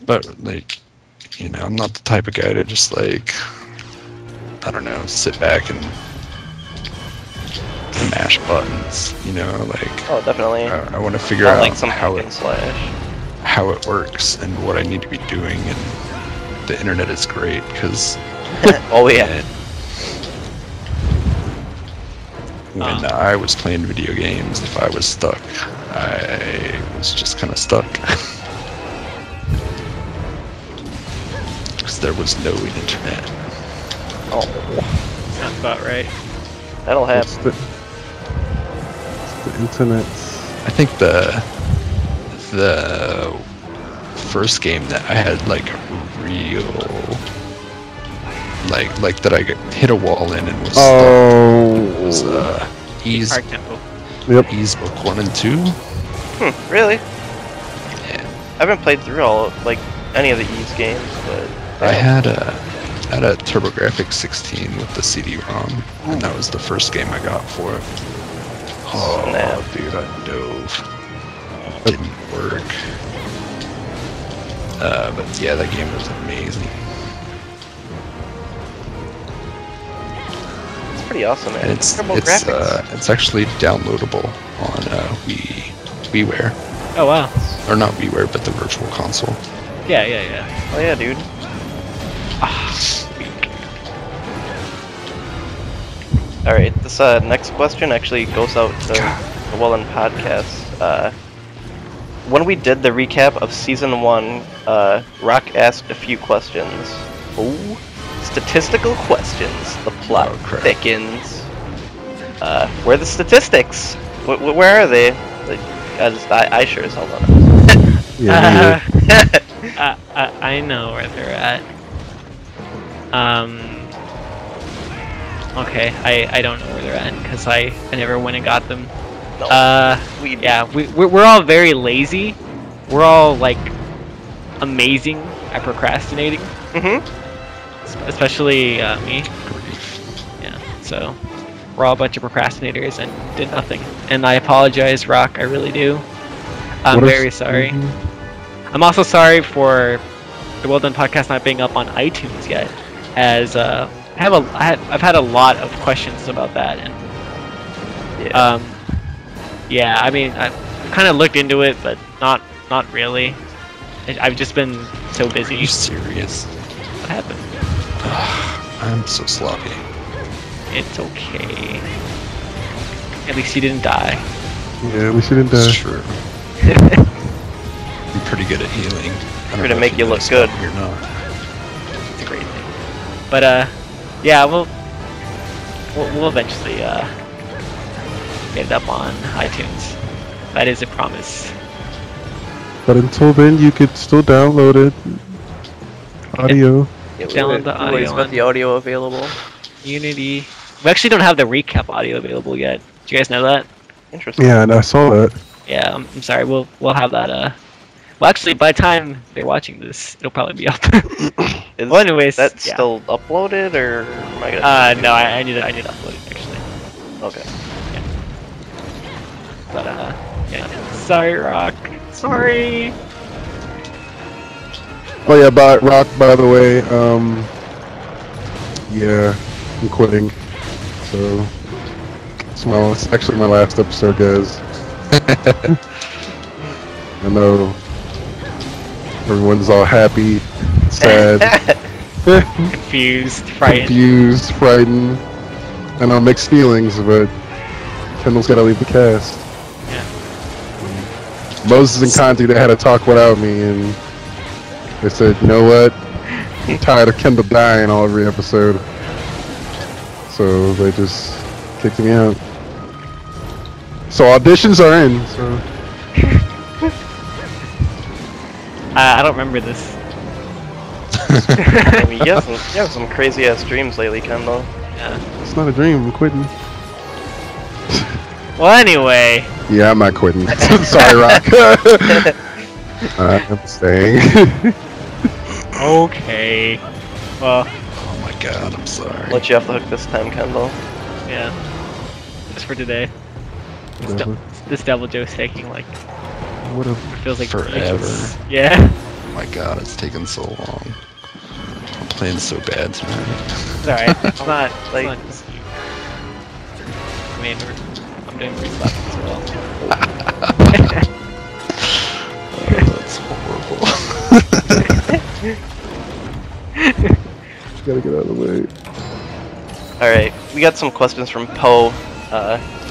But like, you know, I'm not the type of guy to just like, I don't know, sit back and mash buttons. You know, like Oh, definitely. I want to figure Not out like some how hack and slash. how it works and what I need to be doing. And the internet is great because Oh yeah. when I was playing video games, if I was stuck, I was just kind of stuck. Because there was no internet. Oh, Sounds about right. that'll It's happen. the internet. I think the first game that I had like real like that I hit a wall in and was stuck was Ease Arc Temple. Yep. Ease Book 1 and 2. Really? Yeah. I haven't played through all like any of the Ys games, but I had a TurboGrafx 16 with the CD-ROM, and that was the first game I got for it. Oh, Snap. dude, I dove. It didn't work. But yeah, that game was amazing. it's pretty awesome, man. And it's TurboGrafx. actually downloadable on WiiWare, Oh wow. or not WiiWare, but the Virtual Console. Yeah. Oh yeah, dude. Alright, this next question actually goes out to the Well-In podcast. When we did the recap of Season 1, Rock asked a few questions. Ooh, statistical questions. The plot Oh, crap. thickens. Where are the statistics? Where are they? Like, I sure as hell don't know. Yeah, me either. I know where they're at. Okay, I don't know where they're at because I never went and got them. No, Yeah, we're all very lazy. We're all like amazing at procrastinating, Mm-hmm. especially me. Yeah, so we're all a bunch of procrastinators and did nothing. And I apologize, Rock. I really do. I'm very sorry. I'm also sorry for the Well Done podcast not being up on iTunes yet, as I've had a lot of questions about that, and yeah, I mean I've kind of looked into it, but not really. I've just been so busy. Are you serious? What happened? I'm so sloppy. It's okay. At least you didn't die. Yeah, we shouldn't. That's true. I'm pretty good at healing. We're gonna make you look good. You're not. It's a great thing. But yeah, we'll eventually get it up on iTunes. That is a promise. But until then, you could still download it. Audio. Download the audio. Always got the audio available. Unity. We actually don't have the recap audio available yet. Do you guys know that? Interesting. Yeah, and I saw that. Yeah, I'm sorry. We'll have that. Well, actually, by the time they're watching this, it'll probably be up. Well, anyways, that's yeah. still uploaded, or am I gonna? No, I need to upload it actually. Okay. Yeah. But yeah. Sorry, Rock. Sorry. Oh yeah, Rock. By the way, yeah, I'm quitting. So it's actually my last episode, guys. I know everyone's all happy, sad, Confused, frightened. I know mixed feelings, but Kendall's gotta leave the cast. Yeah. Moses and Conti, they had a talk without me, and they said, you know what? I'm tired of Kendall dying all every episode. So they just kicked me out. So auditions are in, so... I don't remember this. I mean, you have some crazy ass dreams lately, Kendall. Yeah. It's not a dream, I'm quitting. Well, anyway. Yeah, I'm not quitting. Sorry, Rock. I'm staying. Okay. Well, Oh my god, I'm sorry. Let you off the hook this time, Kendall. yeah. Just for today. Whatever. This devil joke's taking like feels like Forever. ages. Yeah. Oh my god, it's taken so long. I'm playing so bad tonight. It's alright. It's not Like- not just you. I mean, I'm doing pretty sloppy as well. That's horrible. Gotta get out of the way. Alright, we got some questions from Poe.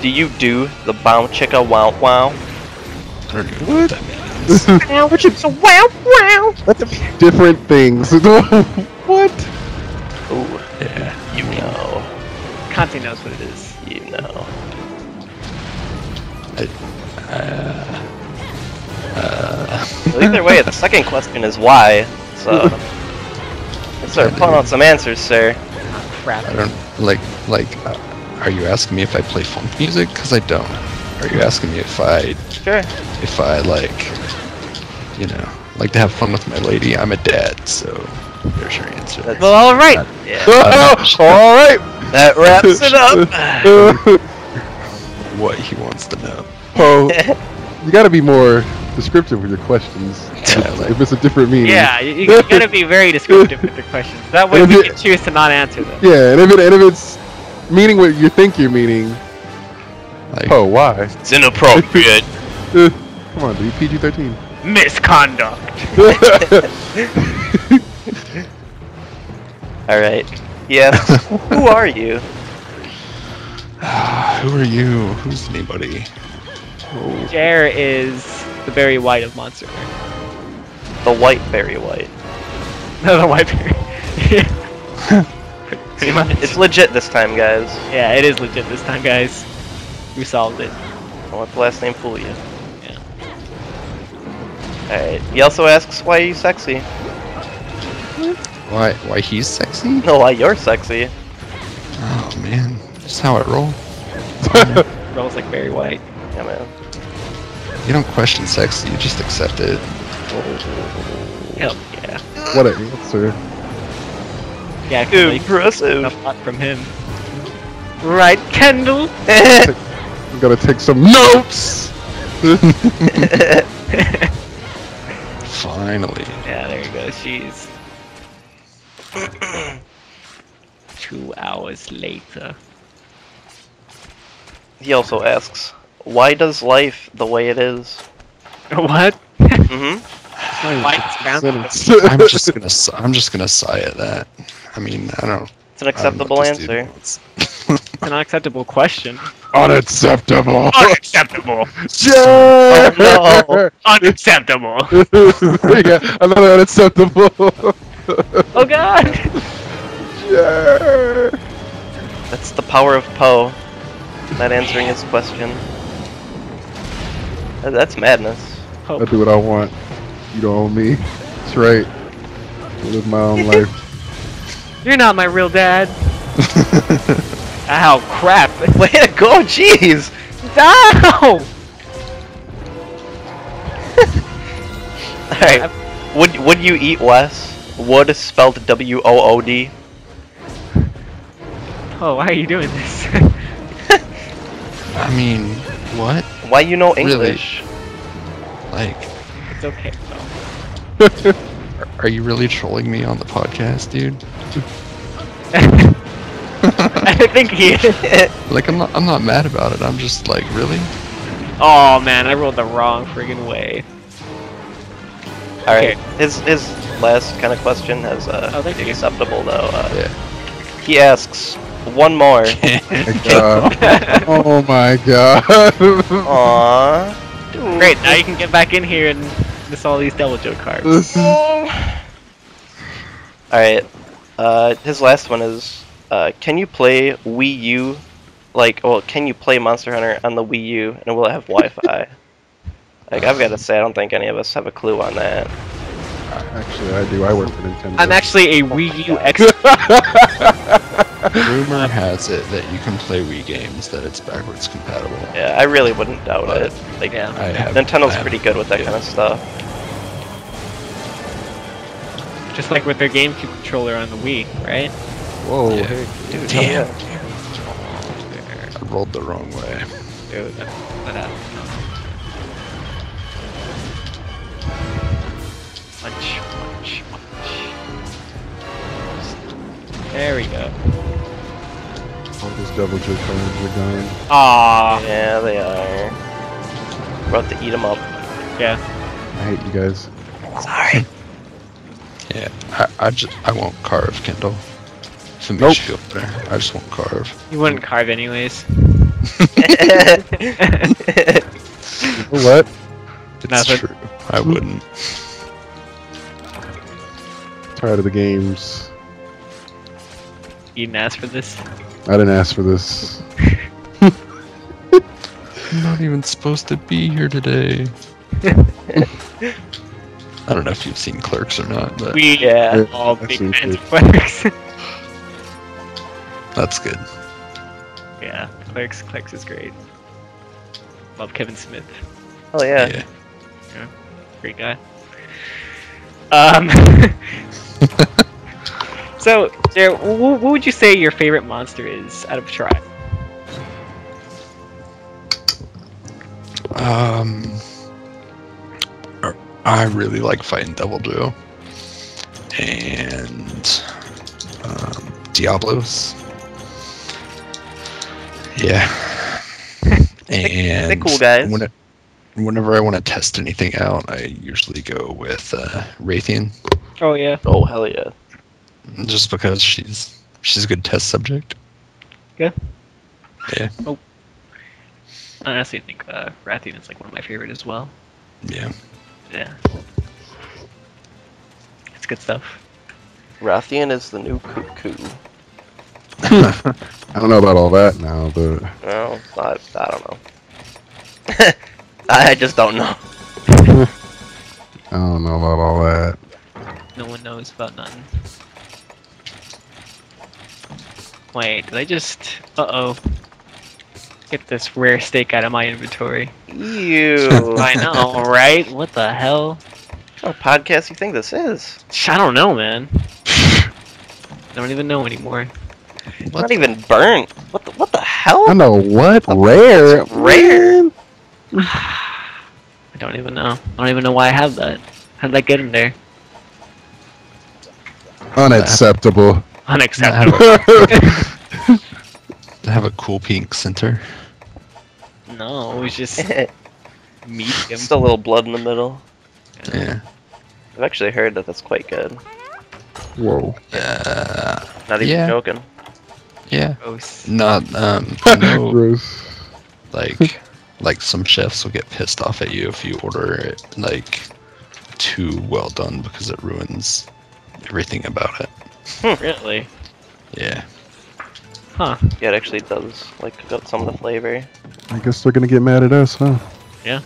Do you do the bow chicka wow wow? I don't know what that means. Different things. What? Ooh, Yeah. you know. Conti knows what it is. You know. Well, either way, the second question is why. So, let's start pulling out some answers, sir. Crap. I don't are you asking me if I play funk music? Because I don't. Are you asking me if I Sure. like, you know, like to have fun with my lady? I'm a dad, so there's your answer. That's- Well, alright. Yeah. Alright! That wraps it up. What he wants to know. Poe, you gotta be more descriptive with your questions. If it's a different meaning. Yeah, you gotta be very descriptive with your questions. That way we can choose to not answer them. Yeah, and if it's meaning what you think you're meaning, Like, Poe, why? It's inappropriate. Come on, dude, PG-13. Misconduct. Alright. Yeah. Who are you? who are you? Who's anybody? Jer is the Barry White of Monster. The white Barry White. No, the White Barry. Pretty much. It's legit this time, guys. Yeah, it is legit this time, guys. We solved it. Don't let the last name fool you. Yeah. Alright. He also asks why are you sexy? Why he's sexy? No, why you're sexy. Oh man, that's how I roll. Rolls like Barry White. Yeah, man. You don't question sexy, you just accept it. Hell yeah. What an answer. Yeah, I feel like Impressive. a lot from him. Right, Kendall? I'm gonna take some notes! Finally. Yeah, there you go. She's 2 hours later. He also asks, why does life the way it is? What? Mm-hmm. I'm just gonna sigh at that. I mean, I don't. It's an acceptable answer. It's an unacceptable question. Unacceptable! Unacceptable! Yeah! Oh, no. Unacceptable! Yeah, another unacceptable! Oh god! Yeah! That's the power of Poe. Not answering his question. That's madness. I do what I want. You don't own me. That's right. I live my own life. You're not my real dad. Ow, crap. Way to go, jeez! No! Alright, would you eat Wes? Wood spelled W-O-O-D. Oh, why are you doing this? I mean, what? Why you know Really? English? Like, It's okay, though. are you really trolling me on the podcast, dude? I think he is. Like, I'm not mad about it. I'm just like, really? Oh man, I rolled the wrong friggin' way. Alright, Okay. his last kind of question is thank you. acceptable though. Yeah. He asks, one more. Oh my god. Aww. Dude. Great, now you can get back in here and miss all these Devil Joe cards. Alright, his last one is, can you play Wii U, can you play Monster Hunter on the Wii U and will it have Wi-Fi? Like, I've got to say, I don't think any of us have a clue on that. Actually, I do. I work for Nintendo. I'm actually a Wii U expert. Rumor has it that you can play Wii games, that it's backwards compatible. Yeah, I really wouldn't doubt But it. Like, Yeah. Nintendo's pretty good with that kind of stuff. Just like with their GameCube controller on the Wii, right? Whoa, Yeah. hey. Dude, Damn. yeah. I rolled the wrong way. Dude, that happened. Punch. There we go. All those Devil Joe cards are gone. Aww. Yeah, they are. We're about to eat them up. Yeah. I hate you guys. Sorry. Yeah, I won't carve, Kendall. If it makes Nope. you feel better, I just won't carve. You wouldn't carve anyways. You know what? It's Nothing. true. I wouldn't. Tired of the games. You didn't ask for this. I didn't ask for this. I'm not even supposed to be here today. I don't know if you've seen Clerks or not, but We Yeah. all I've big seen fans of Clerks. Clerks. that's good. Yeah, Clerks is great. Love Kevin Smith. Oh yeah. Yeah. Great guy. So, Jared, what would you say your favorite monster is out of Tribe? I really like fighting Devil Joe and Diablos. Yeah. And they're cool guys. Whenever I want to test anything out, I usually go with Raytheon, Oh yeah. Oh hell yeah. just because she's a good test subject. Yeah. Yeah. I honestly think Rathian is like one of my favorite as well. Yeah. Yeah. It's good stuff. Rathian is the new cuckoo. I don't know about all that now, but Well, I don't know. I just don't know. I don't know about all that. No one knows about nothing. Wait, did I just... Uh-oh. Get this rare steak out of my inventory. Ew. I know, right? What the hell? What podcast you think this is? I don't know, man. I don't even know anymore. Not even burnt. What the hell? I know what? Rare. Rare. I don't even know. I don't even know why I have that. How did that get in there? Unacceptable. Unacceptable. To have a cool pink center. No, it was just medium. Just a little blood in the middle. Yeah. I've actually heard that that's quite good. Whoa. Not even joking. Yeah. Gross. Not I know, Gross. like some chefs will get pissed off at you if you order it like too well done because it ruins everything about it. Really? Yeah. Huh. Yeah, it actually does like cook up some of the flavor. I guess they're gonna get mad at us, huh? Yeah.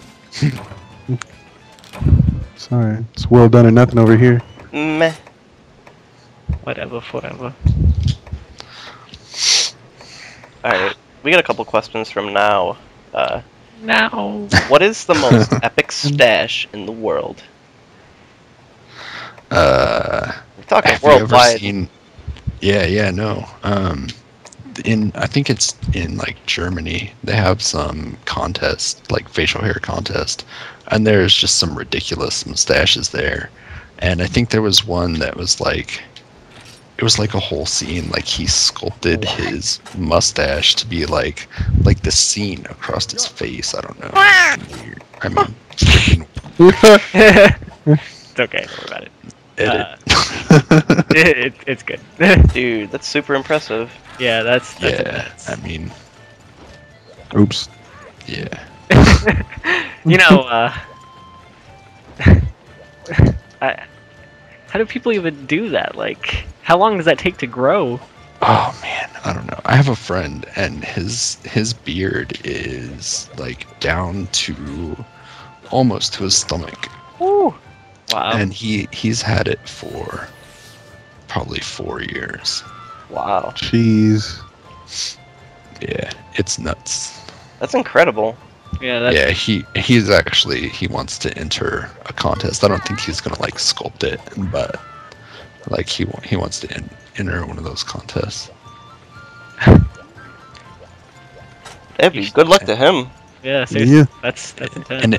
Sorry, it's well done or nothing over here. Meh. Whatever, forever. Alright, we got a couple questions from now. Now. What is the most epic stash in the world? We're talking Have you ever worldwide. seen? Yeah, no. I think it's in like Germany. They have some contest, like facial hair contest, and there's just some ridiculous mustaches there. And I think there was one that was like, it was like a whole scene. Like he sculpted his mustache to be like the scene across his face. I don't know. Weird. I mean, freaking It's okay, don't worry about it. edit. It's good. Dude, that's super impressive. Yeah, that's Yeah, immense. I mean, Oops. yeah. You know, how do people even do that? Like, how long does that take to grow? Oh man, I don't know. I have a friend, and his beard is like down to almost to his stomach, Ooh. Wow. and he's had it for probably 4 years. Wow. Jeez. Yeah, it's nuts. That's incredible. Yeah, that's, Yeah, he wants to enter a contest. I don't think he's gonna like sculpt it, but like he wants to enter one of those contests. That'd be good luck to him. yeah, seriously, Yeah. that's intense. And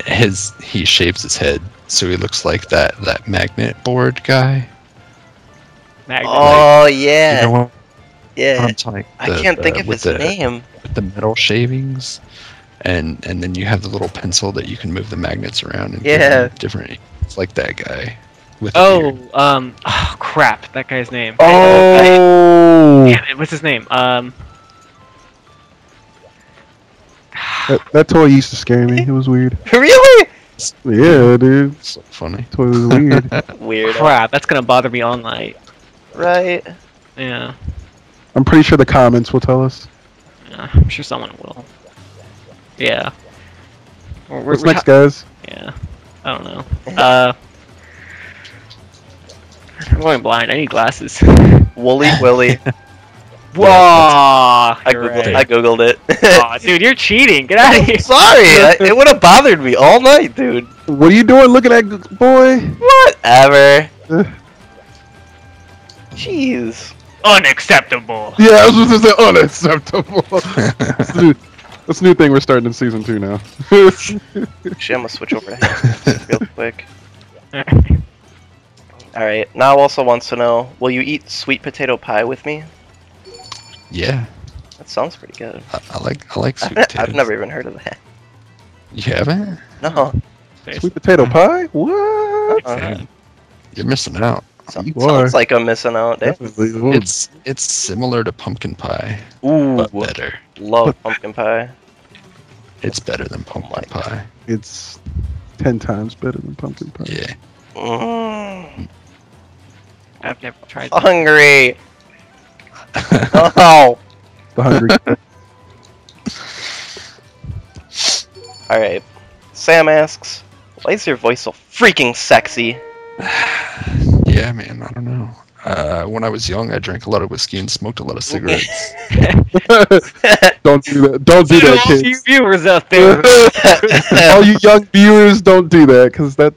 he shaves his head so he looks like that magnet board guy. Magnet. Oh You yeah, know what yeah. I'm talking? I can't think of with his name. With the metal shavings, and then you have the little pencil that you can move the magnets around and give Yeah. them different. It's like that guy. With a Oh, beard. oh crap, that guy's name. Oh. Damn it, what's his name? That toy used to scare me. It was weird. Really? Yeah, dude. So funny. Toy was weird. Weird. Crap, that's gonna bother me all night. Right? Yeah, I'm pretty sure the comments will tell us. yeah, I'm sure someone will. Yeah. What's next, guys? Yeah, I don't know. I'm going blind. I need glasses. Wooly Willy. Whoa! I You're googled. right. I googled it. Aw, dude, you're cheating. Get out of here. Sorry, it would have bothered me all night, dude. What are you doing looking at, boy? Whatever. Uh, Jeez. Unacceptable. Yeah, I was just saying unacceptable. That's a new thing we're starting in season 2 now. Actually, I'm gonna switch over to him real quick. Alright, now also wants to know, will you eat sweet potato pie with me? Yeah, That sounds pretty good. I like sweet potatoes. I've never even heard of that. You haven't? No. Sweet potato pie? What? Uh-huh. You're missing out. You Sounds are. like I'm missing out. Definitely. Ooh. It's similar to pumpkin pie, Ooh, but better. love pumpkin pie. It's better than pumpkin my pie. It's 10 times better than pumpkin pie. Yeah. Mm, I've never tried that. hungry. Oh. The hungry. Alright. Sam asks, why is your voice so freaking sexy? Yeah, man. I don't know. When I was young, I drank a lot of whiskey and smoked a lot of cigarettes. Don't do that. Don't do that, All you kids. viewers out there, All you young viewers, don't do that, because that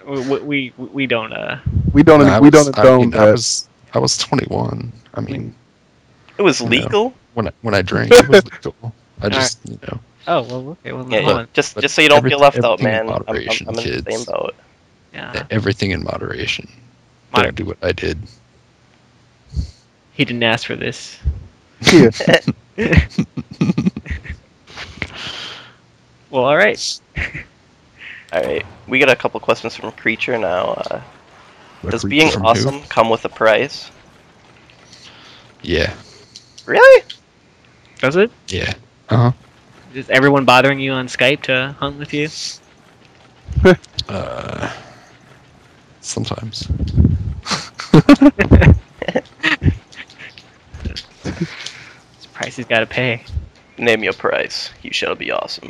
we don't we don't I we was- don't I condone mean, that. I was 21. I mean, It was You know, legal? when I drank, it was legal. I just, Oh, well, okay. Well, Yeah, hold on. just so you don't feel left out, everything in man. I'm moderation, in the same kids. boat. Yeah. Everything in moderation. Moder- Don't do what I did. He didn't ask for this. Yeah. Well, all right. Alright, we got a couple questions from Creature now. Does Creature being from who? awesome come with a price? Yeah. Really? Does it? Yeah. Uh Is everyone bothering you on Skype to hunt with you? huh. Sometimes. It's a price he's got to pay. Name your price. You shall be awesome.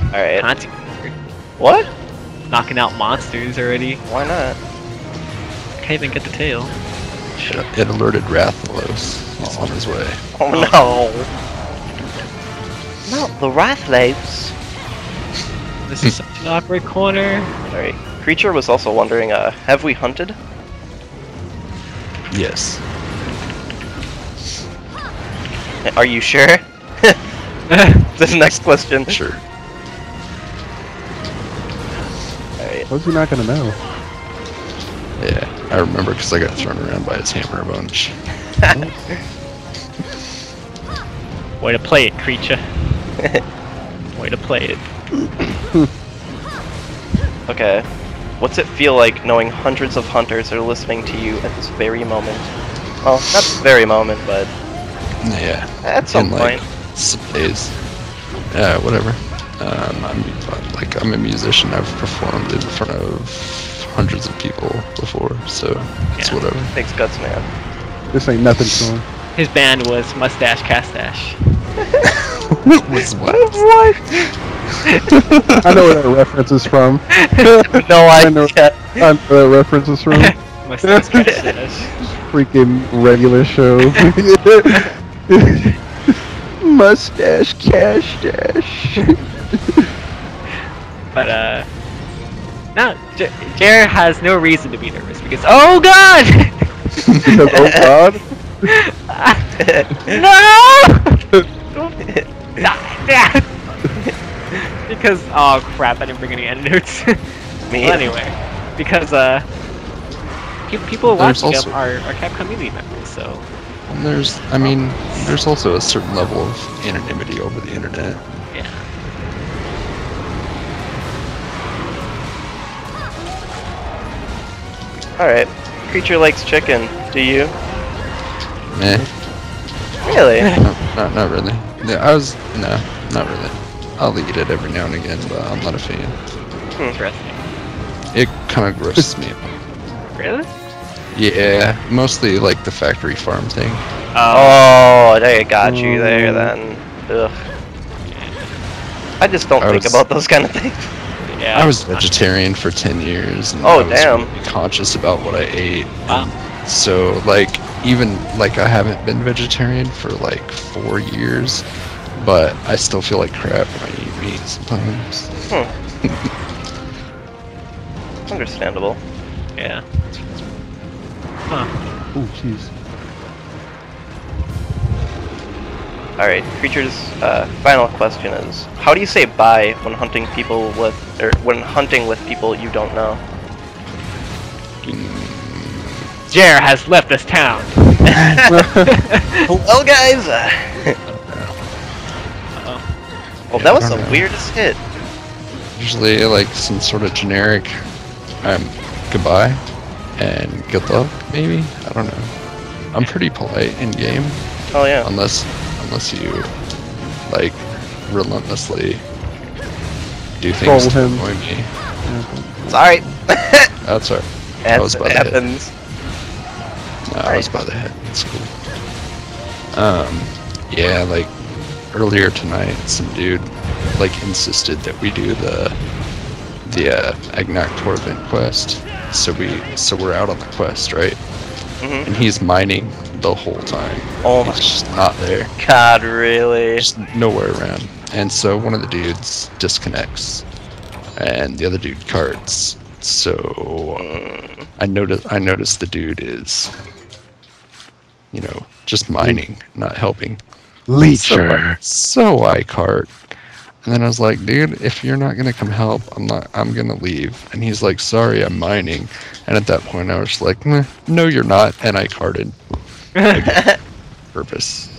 Alright. Content. What? Knocking out monsters already. Why not? Can't even get the tail. It alerted Rathalos. He's on his way. Oh no! Not the Rathlaves! This is such an awkward corner. Alright. Creature was also wondering, have we hunted? Yes. Are you sure? This next question. Sure. Alright. How's he not gonna know? Yeah. I remember because I got thrown around by his hammer a bunch. Way to play it, creature. Way to play it. Okay. What's it feel like knowing hundreds of hunters are listening to you at this very moment? Well, not this very moment, but Yeah. at some In, point. some days. Yeah, whatever. I'm a musician. I've performed in front of hundreds of people before, so it's Yeah. whatever. Takes guts, man. This ain't nothing to him. His band was Mustache Castache. Was what? What? I know where that reference is from. No I know idea. I know where that reference is from. Mustache Castache. Freaking regular show. Mustache cash dash. But no, Jer has no reason to be nervous because oh god, Because oh god. no, because oh crap, I didn't bring any antidotes. Me. Well, anyway, because people There's watching also- them are Capcom-Unity members, so And there's also a certain level of anonymity over the internet. yeah. Alright. Creature likes chicken. Do you? Eh. Really? No, not really. No, not really. I'll eat it every now and again, but I'm not a fan. Interesting. It kind of grosses me out. Really? Yeah, mostly like the factory farm thing. Oh, I got you there then. Ugh. I just don't think about those kind of things. Yeah. I was vegetarian for 10 years, and Oh, I was damn. really conscious about what I ate. Wow. So, like, even, like, I haven't been vegetarian for, like, 4 years, but I still feel like crap when I eat meat sometimes. Understandable. Yeah. Huh. Oh jeez. Alright, Creature's final question is, how do you say bye when hunting people with, or when hunting with people you don't know? Jer has left this town. Well, guys! Well, that was I the don't know. weirdest hit. Usually, like, some sort of generic, goodbye, and good luck, maybe? I don't know. I'm pretty polite in game, Oh, yeah. unless you, like, relentlessly do things to Troll him. annoy me. Sorry. That's alright. That was by the head. happens. No, I was by the head. It's cool. Yeah, like earlier tonight, some dude like insisted that we do the Agnak Torvent quest. So we're out on the quest, right? Mhm. And he's mining the whole time. Oh my He's just not there. god, really? Just nowhere around. And so one of the dudes disconnects, and the other dude carts. So I noticed the dude is you know, just mining, not helping. Leecher. So I cart. And then I was like, dude, if you're not gonna come help, I'm gonna leave. And he's like, sorry, I'm mining. And at that point I was just like, no, you're not. And I carted again, purpose,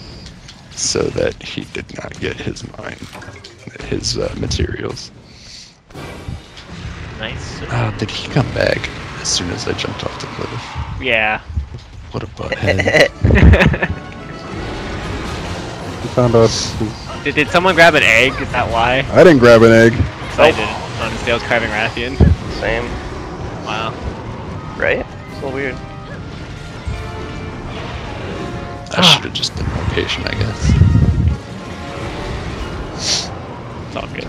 so that he did not get his materials. Nice. Did he come back as soon as I jumped off the cliff? Yeah. What a butthead. He found us. Did someone grab an egg? Is that why? I didn't grab an egg. I didn't. Honestly, I was carving Rathian. Same. Wow. Right? So weird. I should have just been more patient, I guess. It's all good.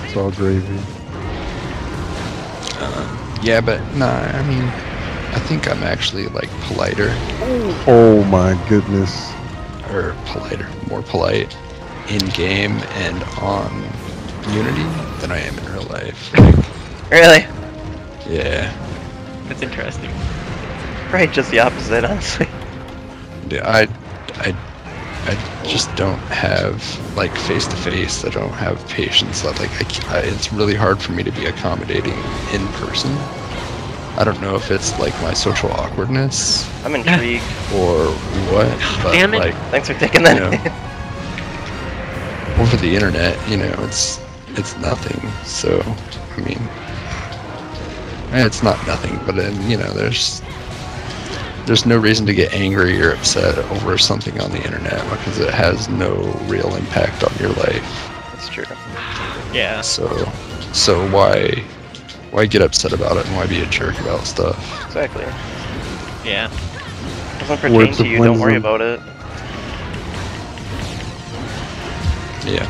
It's all gravy. Yeah, but nah, I mean, I think I'm actually like politer, Oh my goodness. or politer, more polite in game and on Unity than I am in real life. Really? Yeah, That's interesting. Right, just the opposite, honestly. I just don't have like face to face. I don't have patience. Like it's really hard for me to be accommodating in person. I don't know if it's like my social awkwardness I'm intrigued. or what, but Damn it. like Thanks for taking that. you know, over the internet, you know, it's nothing. So I mean, it's not nothing, but you know, there's no reason to get angry or upset over something on the internet because it has no real impact on your life. That's true. Yeah. So why get upset about it and why be a jerk about stuff? Exactly. Yeah. Doesn't pertain Words to of you, don't worry wisdom. about it. Yeah.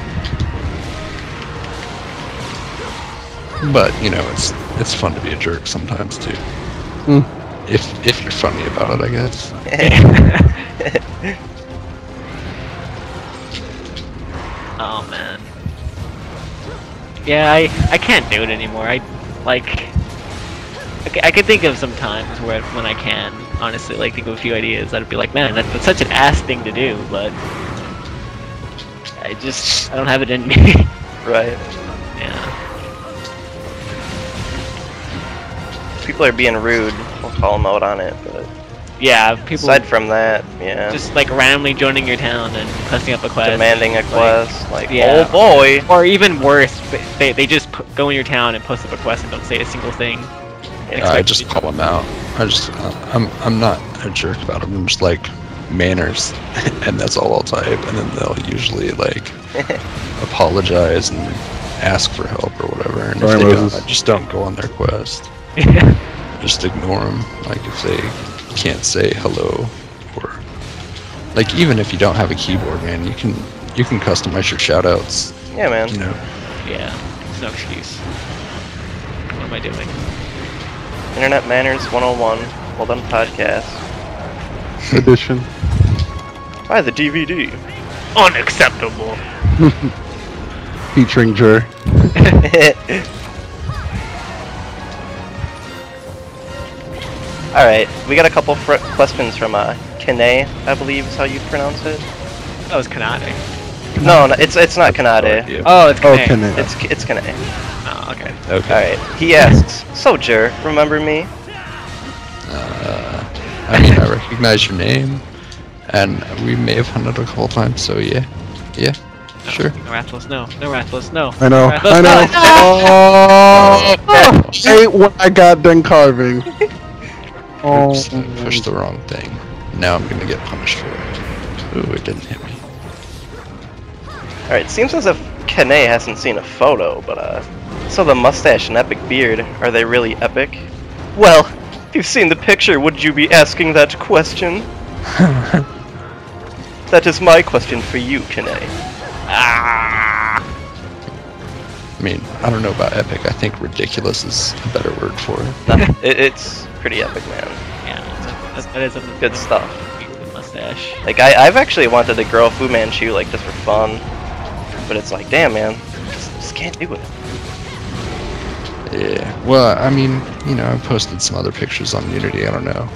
But you know, it's fun to be a jerk sometimes too. Mm. If you're funny about it, I guess. Oh man. Yeah, I can't do it anymore. I can think of some times when I can honestly like think of a few ideas that'd be like, man, that's such an ass thing to do, but I don't have it in me. Right. Yeah. People are being rude. We'll call them out on it, but Yeah, people aside from that, yeah. just like randomly joining your town and questing up a quest. demanding a quest, like, yeah. oh boy. Or even worse, they just go in your town and post up a quest and don't say a single thing. And I expect just you to- call them out. I'm not a jerk about it. I'm just like manners, and that's all I'll type, and then they'll usually like apologize and ask for help or whatever. And Sorry, if they don't, Moses. I just don't go on their quest. Just ignore them. Like if they can't say hello, or like even if you don't have a keyboard, man, you can customize your shoutouts. Yeah, man. You know, Yeah, there's no excuse. What am I doing? Internet Manners 101. Well done, podcast. Edition. Buy the DVD. Unacceptable. Featuring Jer. Alright, we got a couple questions from Kene, I believe is how you pronounce it. That was Kanade. No, it's not Kanade. yeah. Oh, it's Oh, Kane. Kene. It's Kene. Oh, okay. Okay. Alright, he asks, so Jer, remember me? I mean, I recognize your name, and we may have hunted a couple times, so yeah, sure. No Rathalos, no. No Rathalos, no. I know. Rathalos, I know. no. Oh, hate when I got done carving. Oh, Oops, I pushed the wrong thing. Now I'm gonna get punished for it. Ooh, it didn't hit me. Alright, seems as if Kene hasn't seen a photo, but so the mustache and epic beard, are they really epic? Well, if you've seen the picture, would you be asking that question? That is my question for you, Kene. Ah. I mean, I don't know about epic. I think ridiculous is a better word for it. Nah, it's pretty epic, man. Yeah, that is a Good stuff. Good mustache. Like, I've actually wanted to grow a Fu Manchu, like, just for fun. But it's like, damn, man. Just can't do it. Yeah. Well, I mean, you know, I posted some other pictures on Unity. I don't know.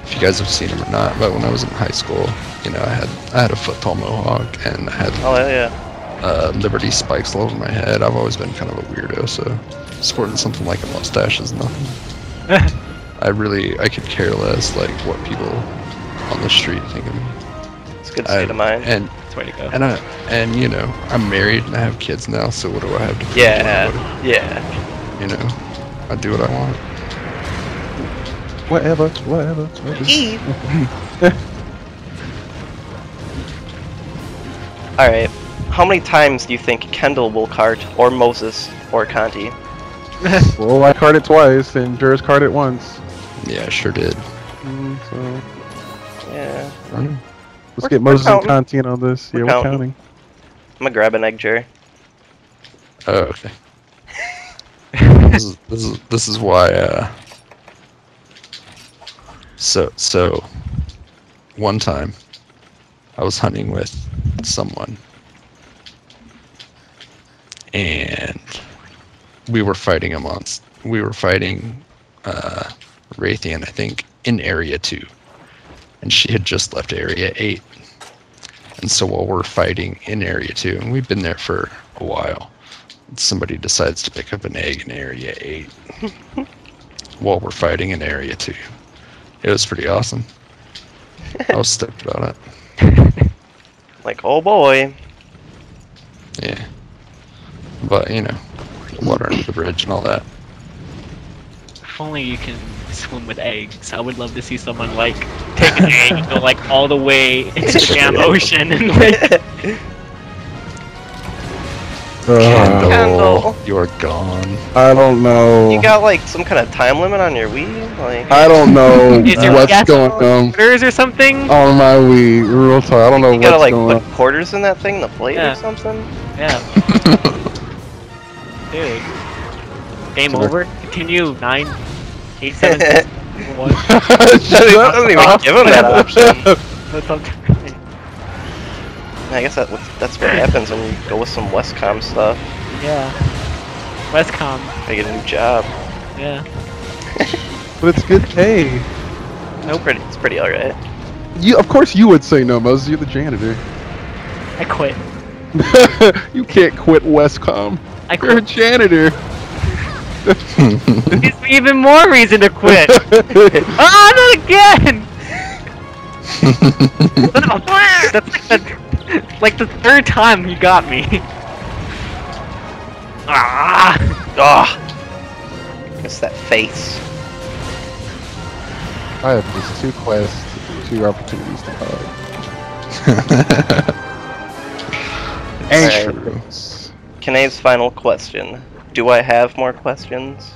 if you guys have seen him or not, but when I was in high school, you know, I had a foot tall mohawk and I had Liberty spikes all over my head. I've always been kind of a weirdo, so sporting something like a mustache is nothing. I could care less like what people on the street think of me. It's a good state of mind. And That's the way to go. and you know, I'm married and I have kids now, so what do I have to prove? Yeah. You know, I do what I want. Whatever. Alright. How many times do you think Kendall will cart, or Moses, or Conti? Well, I carded twice, and Jur's carded once. Yeah, I sure did. So Yeah. let's get Moses and Conti in on this. Yeah, We're we're counting. counting. I'm gonna grab an egg, Jur. Oh, okay. this is why. So one time I was hunting with someone and we were fighting a monster. We were fighting Raytheon, I think, in Area 2. And she had just left Area 8. And so while we're fighting in Area 2, and we've been there for a while, somebody decides to pick up an egg in Area 8 while we're fighting in Area 2. It was pretty awesome. I was stoked about it. Like, oh boy. Yeah. But, you know, water under the bridge and all that. If only you can swim with eggs. I would love to see someone like take an egg and go like all the way into the damn ocean and like. Kendall. You're gone. I don't know. You got like some kind of time limit on your Wii? Like, I don't know Is there what's gas going on orders or something? on my Wii. Real talk. I don't know you gotta what's like going put on. quarters in that thing to play it Yeah. or something? Yeah. Dude. Game over. Continue 9, 8, 7, 6, 1. Doesn't even give him that option. That's all. I guess that's what happens when you go with some Westcom stuff. Yeah. Westcom. I get a new job. Yeah. But it's good pay. It's pretty alright. Of course you would say no, Moses. You're the janitor. I quit. You can't quit Westcom. I You're a quit. janitor. Gives me even more reason to quit. Ah, not again! That's like the third time you got me. Ah! Ah! It's that face. I have just 2 quests, 2 opportunities to hide. Alright. Kanae's final question. Do I have more questions?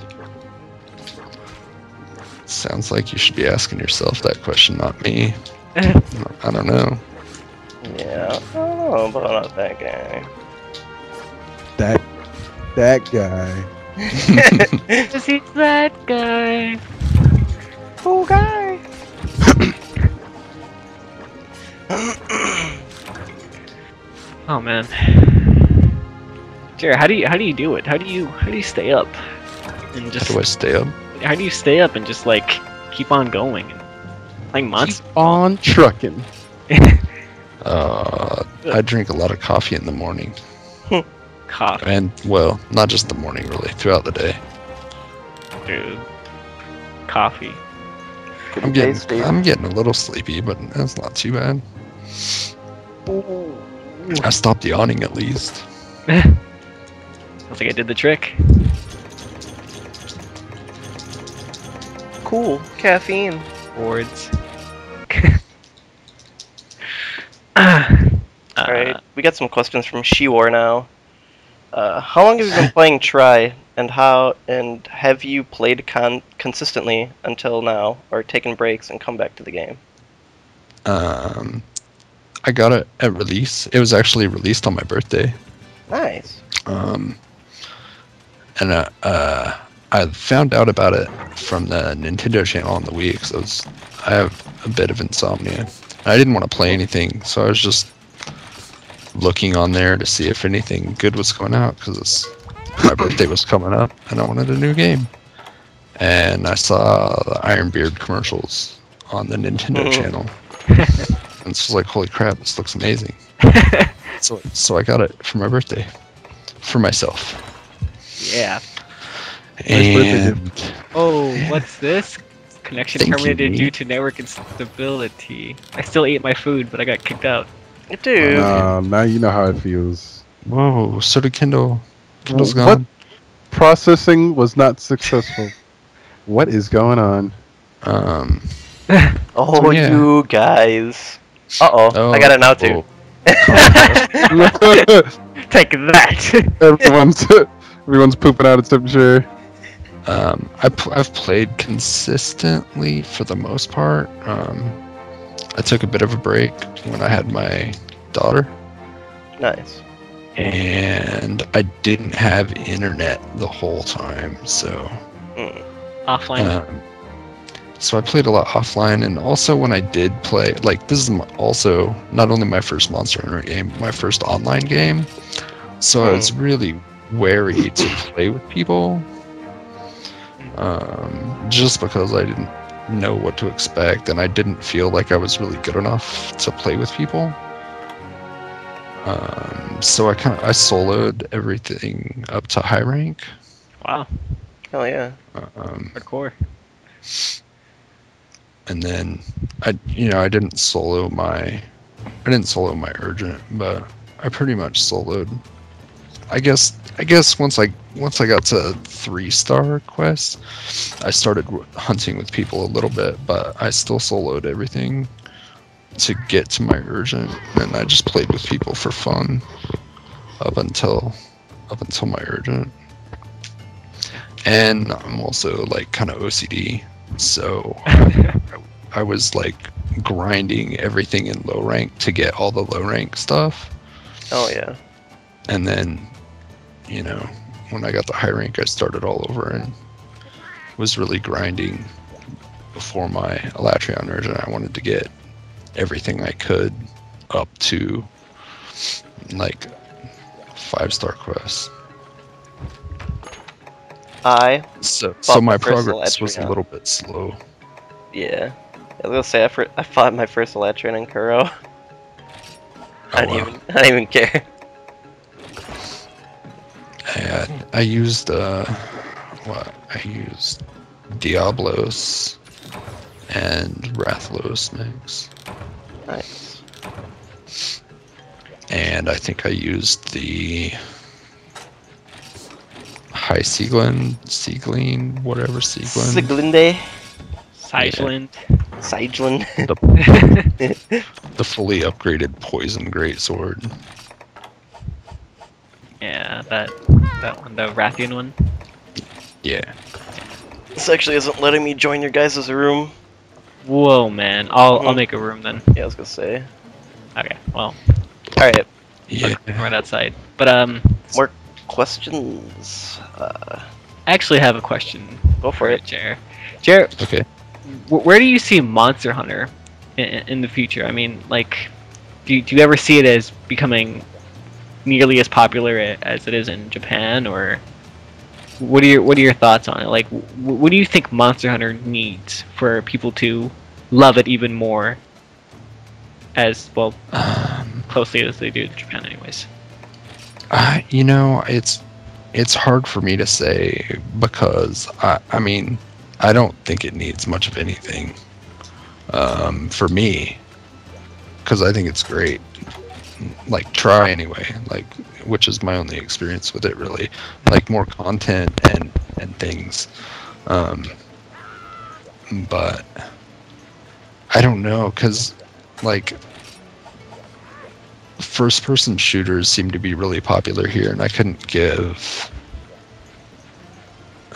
Sounds like you should be asking yourself that question, not me. I don't know. Yeah, I don't know about that guy. That guy. Cause he's that guy. Cool guy. Oh man. Jared, how do you do it? How do you stay up? And just How do I stay up? how do you stay up and just like keep on going and playing months? Keep on trucking. I drink a lot of coffee in the morning. Coffee, And, well, not just the morning, really, throughout the day. dude. Coffee. I'm getting a little sleepy, but that's not too bad. I stopped yawning at least. Sounds like I did the trick. Cool. Caffeine. Words. Alright, we got some questions from Shiwar now. How long have you been playing Try, and have you played consistently until now, or taken breaks and come back to the game? I got it at release. It was actually released on my birthday. Nice. And I found out about it from the Nintendo channel on the Wii because I have a bit of insomnia. And I didn't want to play anything, so I was just looking on there to see if anything good was coming out because my birthday was coming up and I wanted a new game. And I saw the Ironbeard commercials on the Nintendo channel. And it's just like, holy crap, this looks amazing. So I got it for my birthday. For myself. Yeah. And oh, what's this? Connection Thank terminated you. due to network instability. I still ate my food, but I got kicked out. Dude. Now you know how it feels. whoa, so did Kindle. Kindle's What? gone. Processing was not successful. What is going on? Oh, yeah. you guys. Uh-oh. I got it now, too. Take that. Everyone's pooping out except Jerry. I've played consistently for the most part. I took a bit of a break when I had my daughter, Nice. and I didn't have internet the whole time, so Offline. so I played a lot offline. And also when I did play, like, this is also not only my first Monster Hunter game, my first online game, so I was really wary to play with people, just because I didn't know what to expect, and I didn't feel like I was really good enough to play with people. So I soloed everything up to high rank. Wow. Hell yeah. Hardcore. And then I didn't solo my urgent, but I pretty much soloed. I guess once I got to 3-star quests, I started hunting with people a little bit, but I still soloed everything to get to my urgent, and I just played with people for fun up until my urgent. And I'm also like kind of OCD, so I was like grinding everything in low rank to get all the low rank stuff. Oh yeah. And then, when I got the high rank, I started all over and was really grinding before my Elatrion urgent. I wanted to get everything I could up to like 5-star quests. So my progress was a little bit slow. Yeah. I was gonna say I fought my first Elatrion in Kuro. I didn't even care. I used Diablos and Rathlos mix. Nice. And I think I used the High Sieglinde, whatever Sieglinde. Siglinde. Siglinde. The fully upgraded Poison Greatsword. Yeah, that one, the Rathian one. Yeah. This actually isn't letting me join your guys' room. Whoa, man! I'll make a room then. Yeah, I was gonna say. Okay, well, All right. Yeah. I'm right outside. But More questions. I actually have a question. Go for it. Jer. Jer, Okay. where do you see Monster Hunter in the future? I mean, like, do you ever see it as becoming nearly as popular as it is in Japan, or what are your thoughts on it? Like, what do you think Monster Hunter needs for people to love it even more, as well closely as they do in Japan, anyways? It's hard for me to say, because I mean, I don't think it needs much of anything for me, because I think it's great. Like, try anyway, like, which is my only experience with it, really. Like, more content and things, but I don't know, because like, first-person shooters seem to be really popular here, and I couldn't give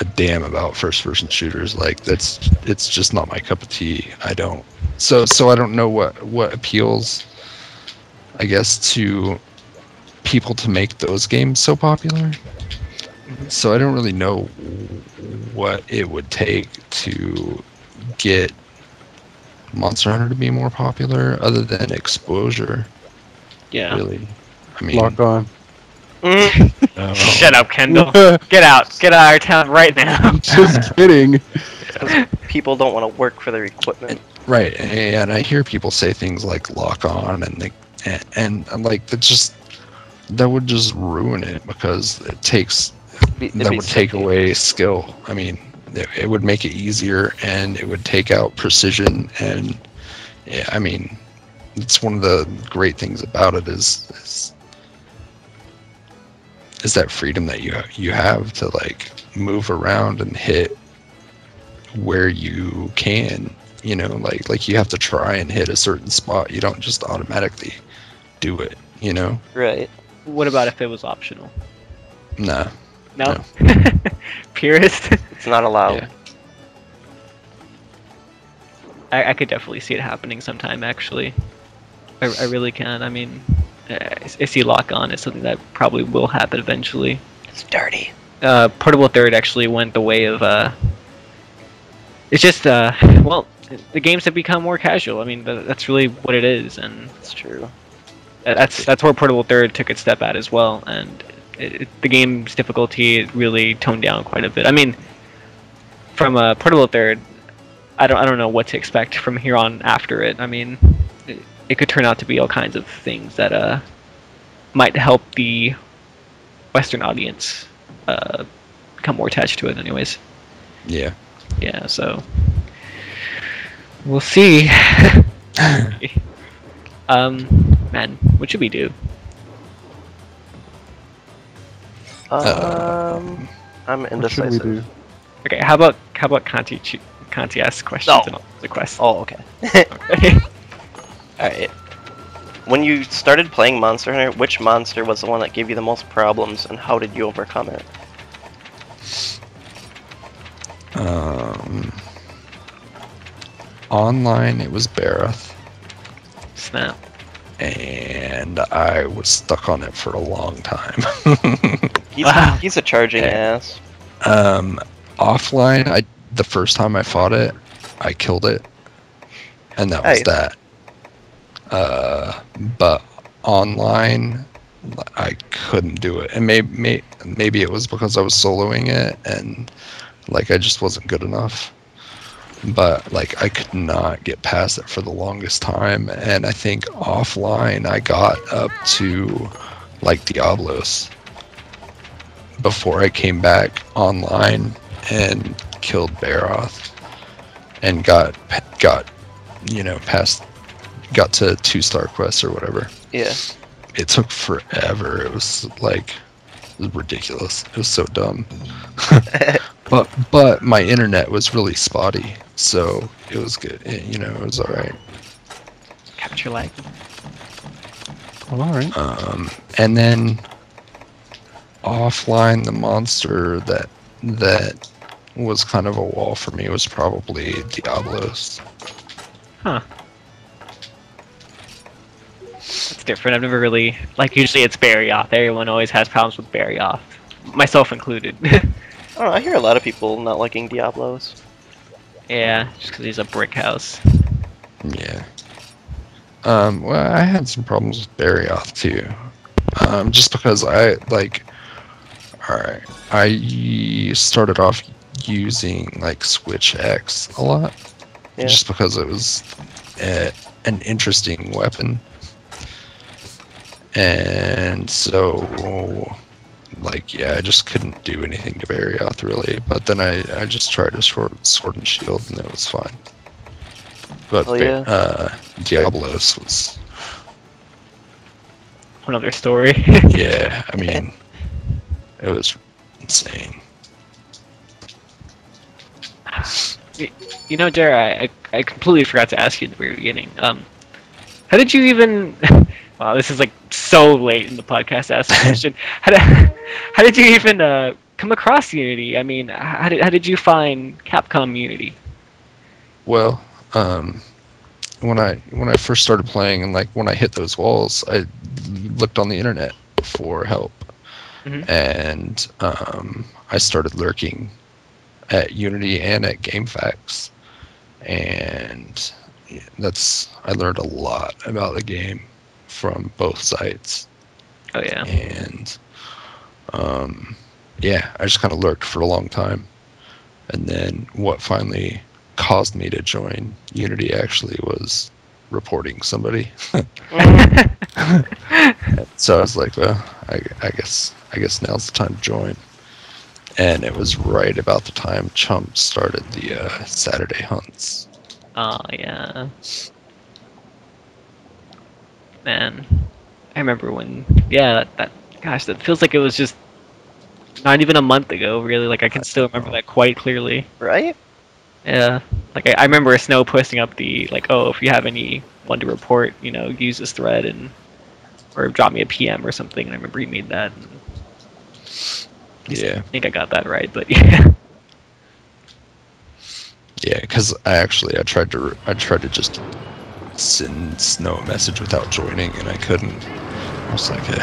a damn about first-person shooters. Like, it's just not my cup of tea. So I don't know what appeals, I guess, to people to make those games so popular. So I don't really know what it would take to get Monster Hunter to be more popular, other than exposure. Yeah. Really. I mean, Lock on. Shut up, Kendall. Get out of our town right now. Just kidding. People don't want to work for their equipment. Right, and I hear people say things like lock on, and I'm like, that would just ruin it, because that would take away skill. I mean, it would make it easier, and it would take out precision, and yeah, I mean, it's one of the great things about it is that freedom that you have to like move around and hit where you can. You know, like you have to try and hit a certain spot. You don't just automatically do it. You know. Right. What about if it was optional? Nah. No. Purist. It's not allowed. Yeah. I could definitely see it happening sometime. Actually, I really can. I mean, I see lock on is something that probably will happen eventually. It's dirty. Portable third actually went the way of it's just well, the games have become more casual. I mean, that's really what it is, and it's true. That's where portable third took its step at as well, and the game's difficulty really toned down quite a bit. I mean, from portable third, I don't know what to expect from here on after it. I mean, it could turn out to be all kinds of things that might help the Western audience become more attached to it, anyways. Yeah. Yeah, so we'll see. Man, what should we do? I'm What should we indecisive. do? Okay, how about Kanti asks questions and I'll answer the questions. Oh, okay. Okay. Alright. When you started playing Monster Hunter, which monster was the one that gave you the most problems, and how did you overcome it? Online, it was Barroth, Snap. and I was stuck on it for a long time. He's a charging ass. Offline, the first time I fought it, I killed it, and that was that. But online, I couldn't do it, and maybe it was because I was soloing it, and like I just wasn't good enough. But like I could not get past it for the longest time, and I think offline I got up to like Diablos before I came back online and killed Barroth and got got to 2-star quests or whatever. Yeah. It took forever. It was ridiculous. It was so dumb. But my internet was really spotty, so it was good. It was all right. Capture lag. Well, all right. And then offline, the monster that was kind of a wall for me was probably Diablos. Huh. That's different. I've never really usually it's Barry off. Everyone always has problems with Barry off, myself included. I don't know, I hear a lot of people not liking Diablos. Yeah, just because he's a brick house. Yeah. Well, I had some problems with Barrioth too. Just because I started off using like Switch X a lot, just because it was an interesting weapon, and so I just couldn't do anything to Barrioth really. But then I just tried a sword and shield, and it was fine. But Diablos was another story. yeah, I mean, it was insane. You know, Jared, I completely forgot to ask you at the very beginning. How did you even? Wow, this is so late in the podcast to ask the question. How did you even come across Unity? I mean, how did you find Capcom-Unity? Well, when I first started playing, and when I hit those walls, I looked on the internet for help, and I started lurking at Unity and at GameFAQs, and I learned a lot about the game from both sites. Oh yeah. And I just kind of lurked for a long time, and then what finally caused me to join Unity actually was reporting somebody. So I was like, well, I guess now's the time to join. And it was right about the time Chump started the Saturday hunts. Oh yeah, man. I remember when, yeah, gosh, that feels like it was just not even a month ago, really. Like I can still remember that quite clearly. Right? Yeah, like I remember Snow posting up the like, oh, if you have anyone to report, use this thread or drop me a PM or something. And I remember he made that. And Yeah. I think I got that right, but yeah. Yeah, because I tried to just send Snow a message without joining, and I couldn't. I was like, all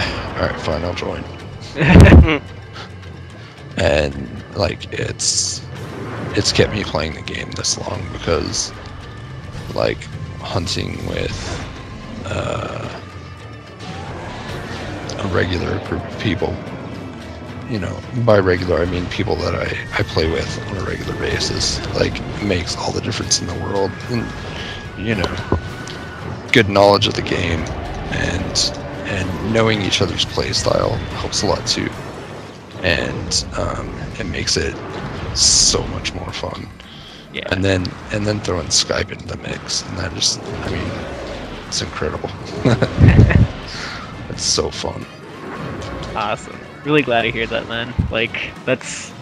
right, fine, I'll join. And like it's kept me playing the game this long because like hunting with a regular group of people, by regular I mean people that I play with on a regular basis, like makes all the difference in the world. And good knowledge of the game and knowing each other's play style helps a lot too. And it makes it so much more fun. Yeah. And then throwing Skype into the mix, and that just, it's incredible. It's so fun. Awesome. Really glad to hear that, man. Like that's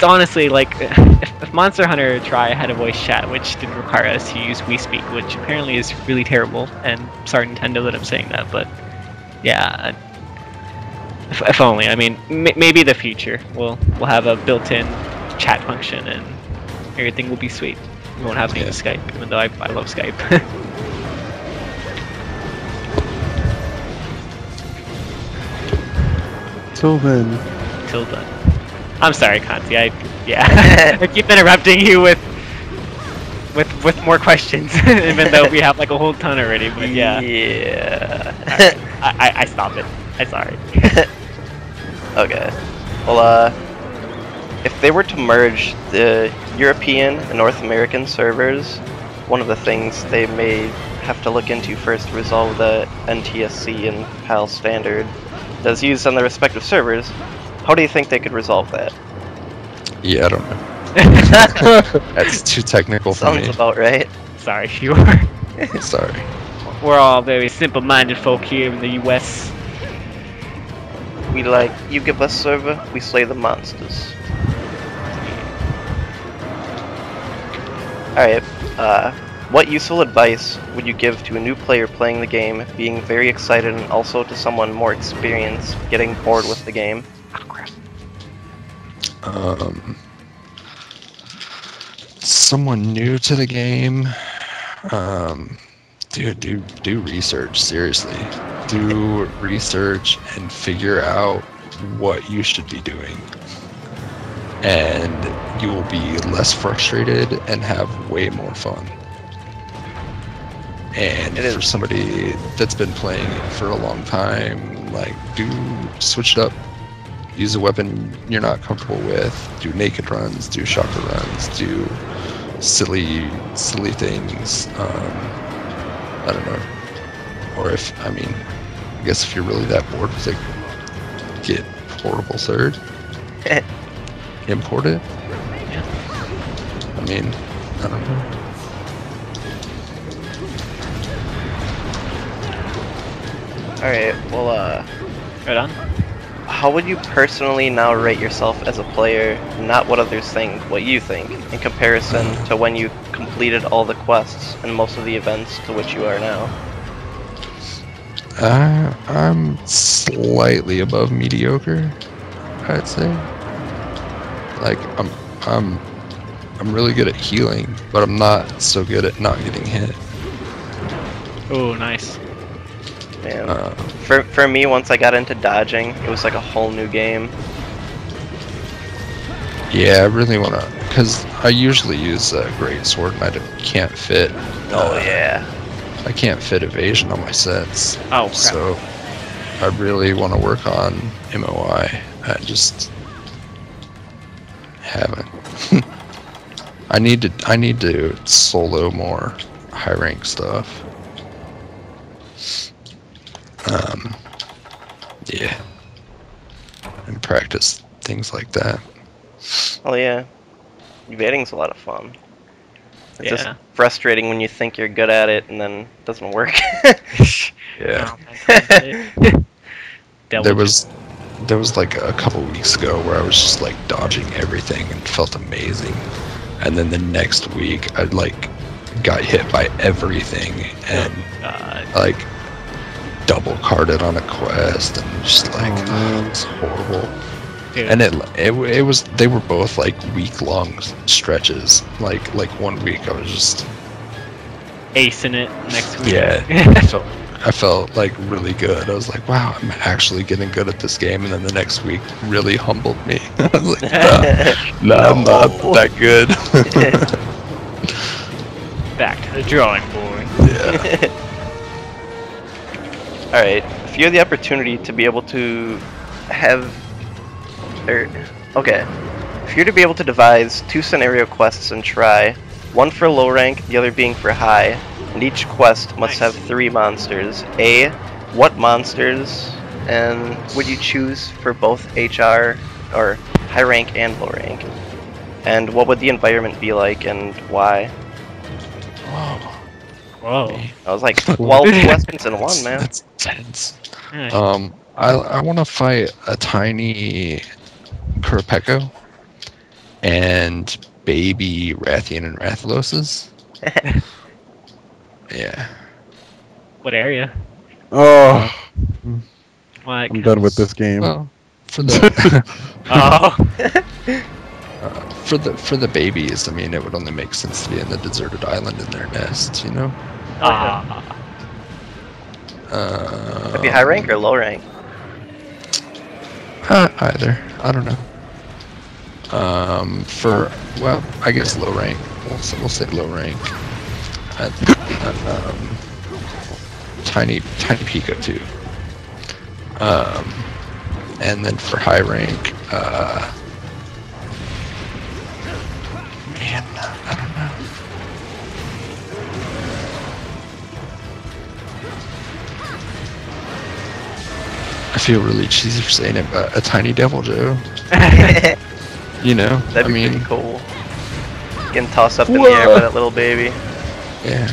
honestly like if Monster Hunter Tri had a voice chat, which didn't require us to use WeSpeak, which apparently is really terrible. And sorry Nintendo that I'm saying that, but yeah. If only. I mean, maybe the future we'll have a built-in chat function and everything will be sweet. We won't have to use Skype, even though I love Skype. Till then. I'm sorry, Kanti. I keep interrupting you with more questions, even though we have like a whole ton already. But yeah. Right. I stop it. I'm sorry. Okay. Well, if they were to merge the European and North American servers, one of the things they may have to look into first to resolve the NTSC and PAL standard that's used on their respective servers. How do you think they could resolve that? Yeah, I don't know. That's too technical for me. Sounds about right. Sorry, you are. Sorry. We're all very simple-minded folk here in the U.S. We like, you give us server, we slay the monsters. Alright, what useful advice would you give to a new player playing the game, being very excited, and also to someone more experienced getting bored with the game? Someone new to the game, do research, seriously. Do research and figure out what you should be doing. And you will be less frustrated and have way more fun. And for somebody that's been playing it for a long time, like, switch it up. Use a weapon you're not comfortable with. Do naked runs, do shotgun runs, do silly things. I don't know. Or I guess if you're really that bored with it, get Portable Third. Import it. I don't know. Alright, well, Right on. how would you personally now rate yourself as a player, not what others think, what you think, in comparison to when you completed all the quests and most of the events to which you are now? I'm slightly above mediocre, I'd say. Like, I'm really good at healing, but I'm not so good at not getting hit. Oh, nice. Man. For me, once I got into dodging, it was like a whole new game. Yeah, I really want to, because I usually use a great sword and I can't fit. Oh yeah. I can't fit evasion on my sets. Oh, crap. So I really want to work on MOI. I just haven't. I need to solo more high rank stuff. Yeah, and practice things like that. Oh yeah, evading's a lot of fun. It's just Yeah. frustrating when you think you're good at it and then it doesn't work. Yeah. Devil There was like a couple weeks ago where I was just like dodging everything and felt amazing, and then the next week I like got hit by everything and like double carded on a quest and just like it's horrible. Dude. And it was, they were both like week-long stretches. Like 1 week I was just acing it next week. Yeah. I felt like really good. I was like, wow, I'm actually getting good at this game. And then the next week really humbled me. I was like, no, I'm not that good. Back to the drawing board. Yeah. Alright, if you had the opportunity to be able to have... okay. If you're to be able to devise 2 scenario quests and try, one for low rank, the other being for high, and each quest must have 3 monsters. A, what monsters, and would you choose for both HR, or high rank and low rank? And what would the environment be like, and why? Whoa. I was like 12 questions in one, man. That's tense. Yeah. I want to fight a tiny Kurapeko and baby Rathian and Rathaloses. Yeah. What area? Oh, Like, I'm done with this game. Well, for the for the babies, I mean, it would only make sense to be in the deserted island in their nest, you know. Would it be high rank or low rank? Either. I don't know. Well, I guess low rank. We'll say low rank. Tiny Pico too. And then for high rank, man, I don't know. I feel really cheesy for saying it, but a tiny Devil Joe. You know, That'd be pretty cool. Getting tossed up in the air by that little baby. Yeah.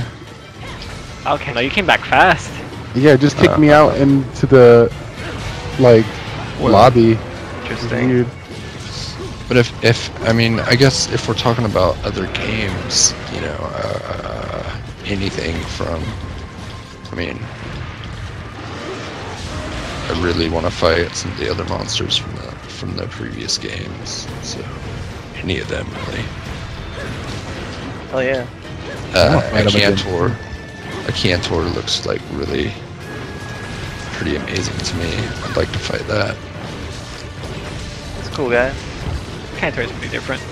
okay, no, you came back fast. Yeah, just kick me out into the lobby. Interesting. Weird. But if I mean, I guess if we're talking about other games, you know, anything from, I mean, I really want to fight some of the other monsters from the previous games. So any of them really. Oh yeah. A Cantor looks like really pretty amazing to me. I'd like to fight that. He's a cool guy. Cantor is pretty different.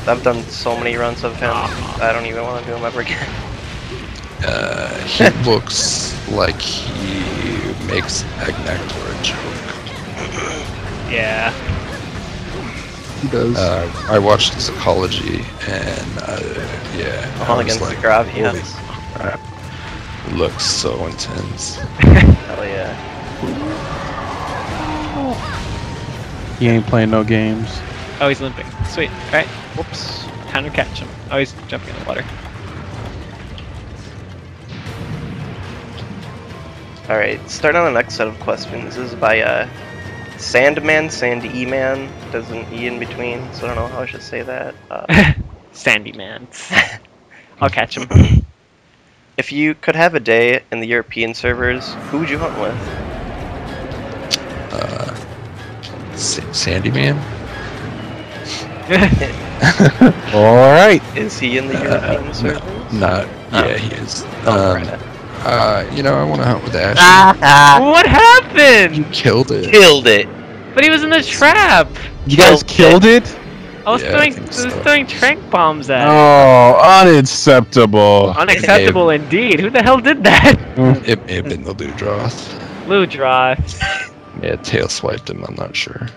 I've done so many runs of him, I don't even want to do him ever again. He looks like he makes Agnactor a joke. Yeah. He does. I watched his ecology, and yeah, All I was against like, the Grav, holy yes. crap. It looks so intense. Hell yeah. He ain't playing no games. Oh, he's limping. Sweet. Alright. Whoops. Time to catch him. Oh, he's jumping in the water. Alright, starting on the next set of questions. This is by Sandman, Sandy Man. There's an E in between, so I don't know how I should say that. Sandy man. I'll catch him. If you could have a day in the European servers, who would you hunt with? Sandy Man? All right. Is he in the European servers? Yeah, he is. You know, I want to hunt with Ash. What happened? You killed it. Killed it! But he was in the trap. You guys killed it? I was Yeah, I throwing think so. trank bombs at him. Oh, unacceptable. Unacceptable indeed. Who the hell did that? It may have been the Ludroth. Ludra. Yeah, tail swiped him, I'm not sure.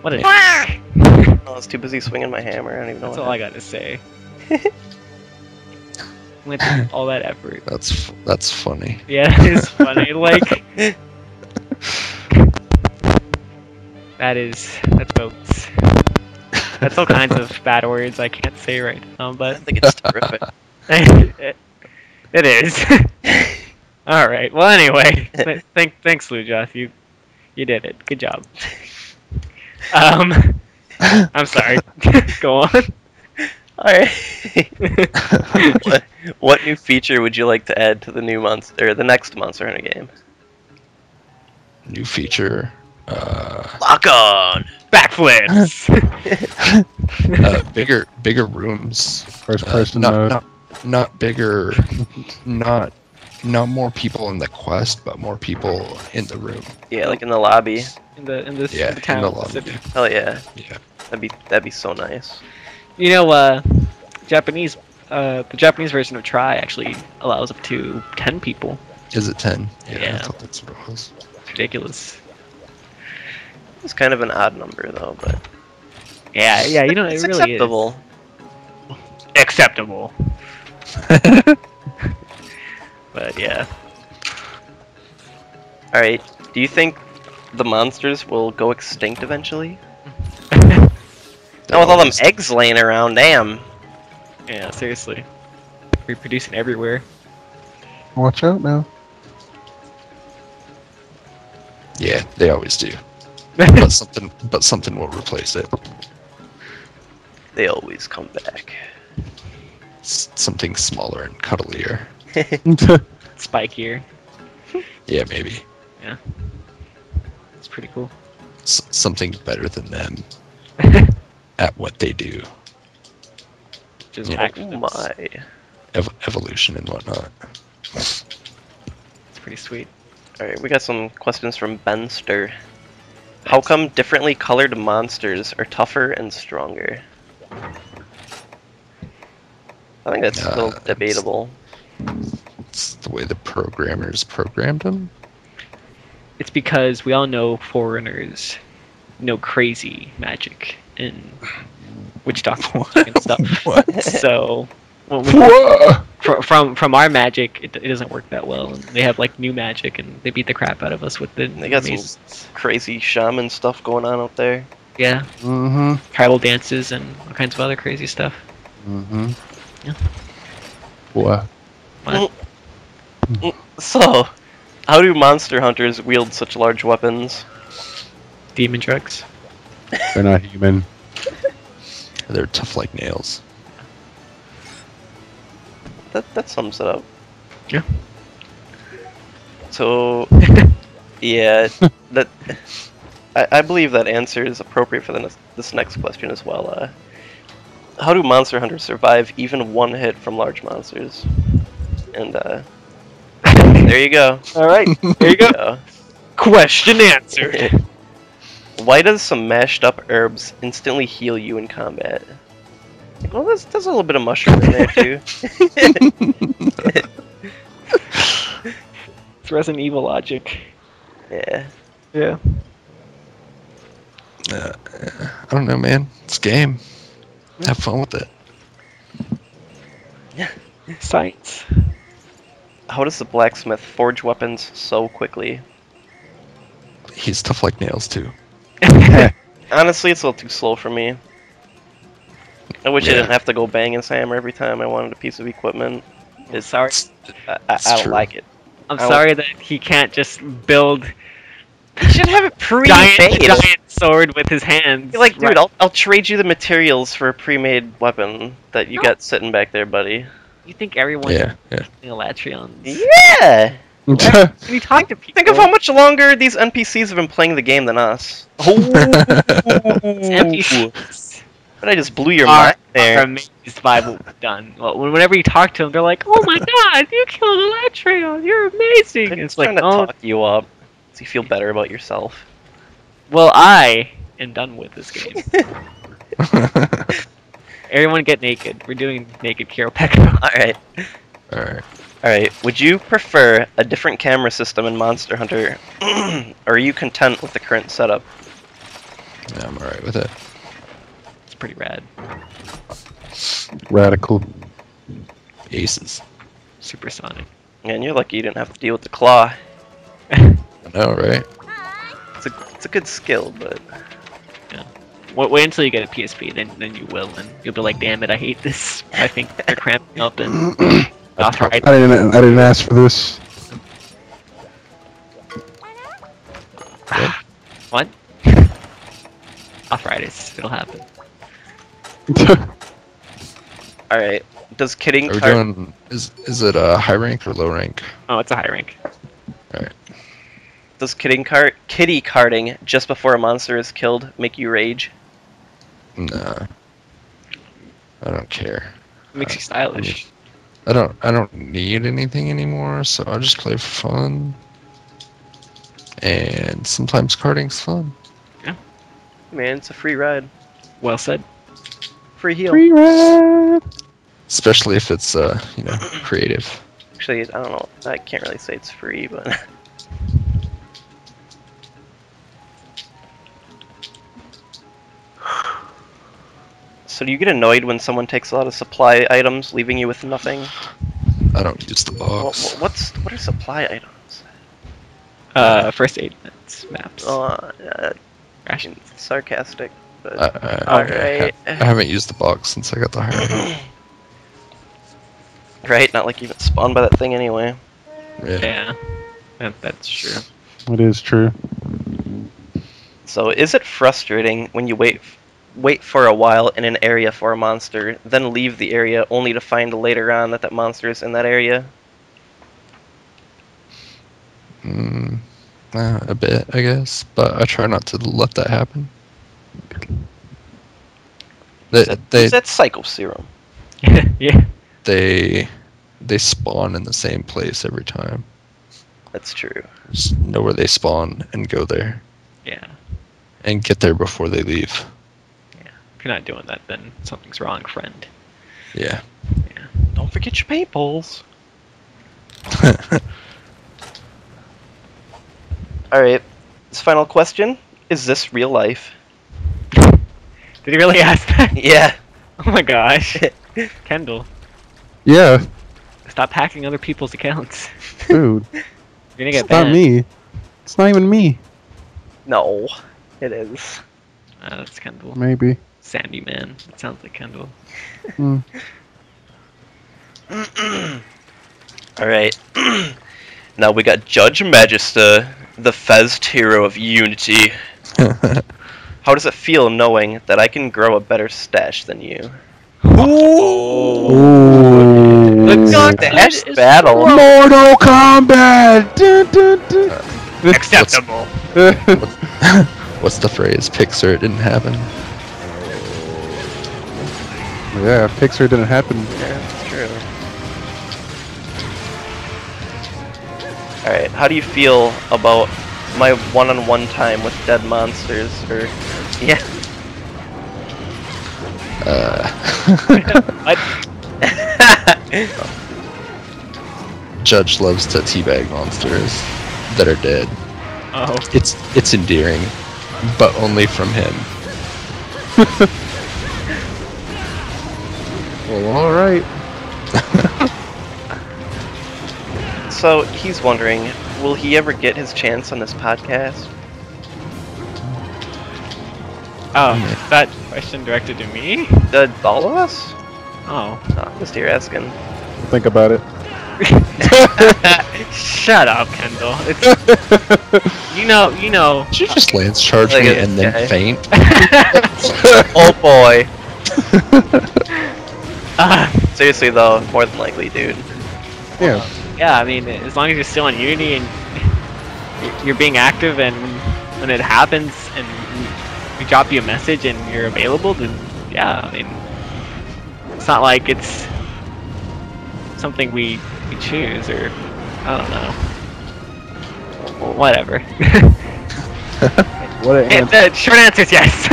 What a I was too busy swinging my hammer. I don't even know. That's what all I gotta say. Went through all that effort. That's funny. Yeah, it's funny. Like that's boats. That's all kinds of bad words I can't say right now, I but think it's terrific. it is. All right. Well, anyway, thanks, Lujoth. You did it. Good job. I'm sorry. Go on. Alright. what new feature would you like to add to the new monster, or the next Monster Hunter game? New feature. Lock on! Backflips. Bigger rooms. First person mode. Not bigger. Not more people in the quest, but more people in the room. Yeah, like in the lobby. in the Yeah, town. in the lobby. Hell yeah. Yeah. That'd be so nice. You know, the Japanese version of Try actually allows up to 10 people. Is it 10? Yeah. I thought that's what it was. It's ridiculous. It's kind of an odd number though, but Yeah, you know, it it's really acceptable. is acceptable. But yeah, Alright, do you think the monsters will go extinct eventually? Now with all them eggs laying around, damn. yeah, seriously, reproducing everywhere. Watch out now. Yeah, they always do. But something will replace it. They always come back. Something smaller and cuddlier. Spikier. Yeah, maybe. Yeah, it's pretty cool. Something better than them at what they do. Just Yeah. Oh my. Evolution and whatnot. It's pretty sweet. Alright, we got some questions from Benster. How come differently colored monsters are tougher and stronger? I think that's still debatable. It's the way the programmers programmed them. It's because we all know foreigners know crazy magic and witch doctor and stuff. What? So when from our magic, it doesn't work that well. And they have like new magic, and they beat the crap out of us with the. They got some crazy shaman stuff going on out there. Yeah, Mm-hmm. tribal dances and all kinds of other crazy stuff. Mm-hmm. Yeah. What? What? So, how do monster hunters wield such large weapons? Demon drugs. They're not human. They're tough like nails. That sums it up. Yeah. So, yeah, that I believe that answer is appropriate for this next question as well. How do monster hunters survive even one hit from large monsters? And there you go. All right, there you go. Question answered. Why does some mashed up herbs instantly heal you in combat? Well, there's a little bit of mushroom in there too. It's Resident Evil logic. Yeah. Yeah. I don't know, man. It's a game. Have fun with it. Science. How does the blacksmith forge weapons so quickly? He's tough like nails too. Honestly, it's a little too slow for me. I wish I Yeah. didn't have to go bang his hammer every time I wanted a piece of equipment. It's sorry. I It's don't true. like it. I'm I don't- sorry that he can't just build You should have it giant pre-made. sword with his hands. You're like, dude, Right. I'll trade you the materials for a pre-made weapon that you got sitting back there, buddy. You think everyone's Yeah. Elatrions? Yeah! When you talk to people, Think of how much longer these NPCs have been playing the game than us. NPCs But I just blew your are mind there. amazed by what we've done. Well, whenever you talk to them, they're like, "Oh my god, you killed Elatrion! You're amazing!" I'm It's just trying like, to "Oh, talk you up so you feel better about yourself. well, I am done with this game." Everyone get naked. We're doing naked Kiropeko. Alright. Alright. Alright, would you prefer a different camera system in Monster Hunter, or are you content with the current setup? Yeah, I'm alright with it. It's pretty rad. Radical. Aces. Supersonic. And you're lucky you didn't have to deal with the claw. I know, right? It's a good skill, but Yeah. Wait until you get a PSP, then you will, and you'll be like, damn it, I hate this. I think they're cramping up and arthritis. I didn't ask for this. What? Arthritis. It'll happen. all right. Does kidding Are we cart? doing? Is it a high rank or low rank? Oh, it's a high rank. All right. Does kitty carting just before a monster is killed make you rage? Nah. I don't care. It makes you stylish. I don't need anything anymore, so I'll just play for fun. And sometimes karting's fun. Man, it's a free ride. Well said. Free heal. Free ride. Especially if it's creative. Actually, I don't know. I can't really say it's free, but so do you get annoyed when someone takes a lot of supply items, leaving you with nothing? I don't use the box. What are supply items? First aid maps. Rations. Sarcastic, but I alright. haven't used the box since I got the high rank. Right? Not like you get spawned by that thing anyway. Yeah. That's true. It is true. So is it frustrating when you wait for a while in an area for a monster, then leave the area only to find later on that monster is in that area? A bit, I guess, but I try not to let that happen. That's Psycho Serum. Yeah. They spawn in the same place every time. That's true. Just know where they spawn and go there. Yeah. And get there before they leave. Yeah. If you're not doing that, then something's wrong, friend. Yeah. Yeah. Don't forget your paintballs. Alright, this final question. Is this real life? Did he really ask that? Yeah. Oh my gosh. Kendall, Yeah, stop hacking other people's accounts. dude. You're gonna get It's not banned. me. It's not even me. No, it is. That's Kendall. Maybe. Sandy man. It sounds like Kendall. Hmm. Alright. Now we got Judge Magister, the Fezd hero of Unity. How does it feel knowing that I can grow a better stash than you? Ooh. The Stash battle. Mortal Kombat. Dun, dun, dun. Acceptable. What's the phrase? Pixar, it didn't happen. Yeah, Pixar didn't happen. Yeah, that's true. Alright, how do you feel about my one-on-one time with dead monsters? Or yeah. What? Judge loves to teabag monsters that are dead. Oh. It's endearing, but only from him. Well, alright. So he's wondering, will he ever get his chance on this podcast? Oh, is that question directed to me? All of us? Oh. I'm just here asking. Think about it. Shut up, Kendall. It's, you know. Did you just lance charge Look me at and this then guy. faint? Oh boy. Uh, Seriously though, more than likely, dude. Yeah. yeah, I mean, as long as you're still on Unity and you're being active, and when it happens and we drop you a message and you're available, then yeah, I mean, it's not like it's something we choose, or I don't know. Whatever. What a And the short answer is yes.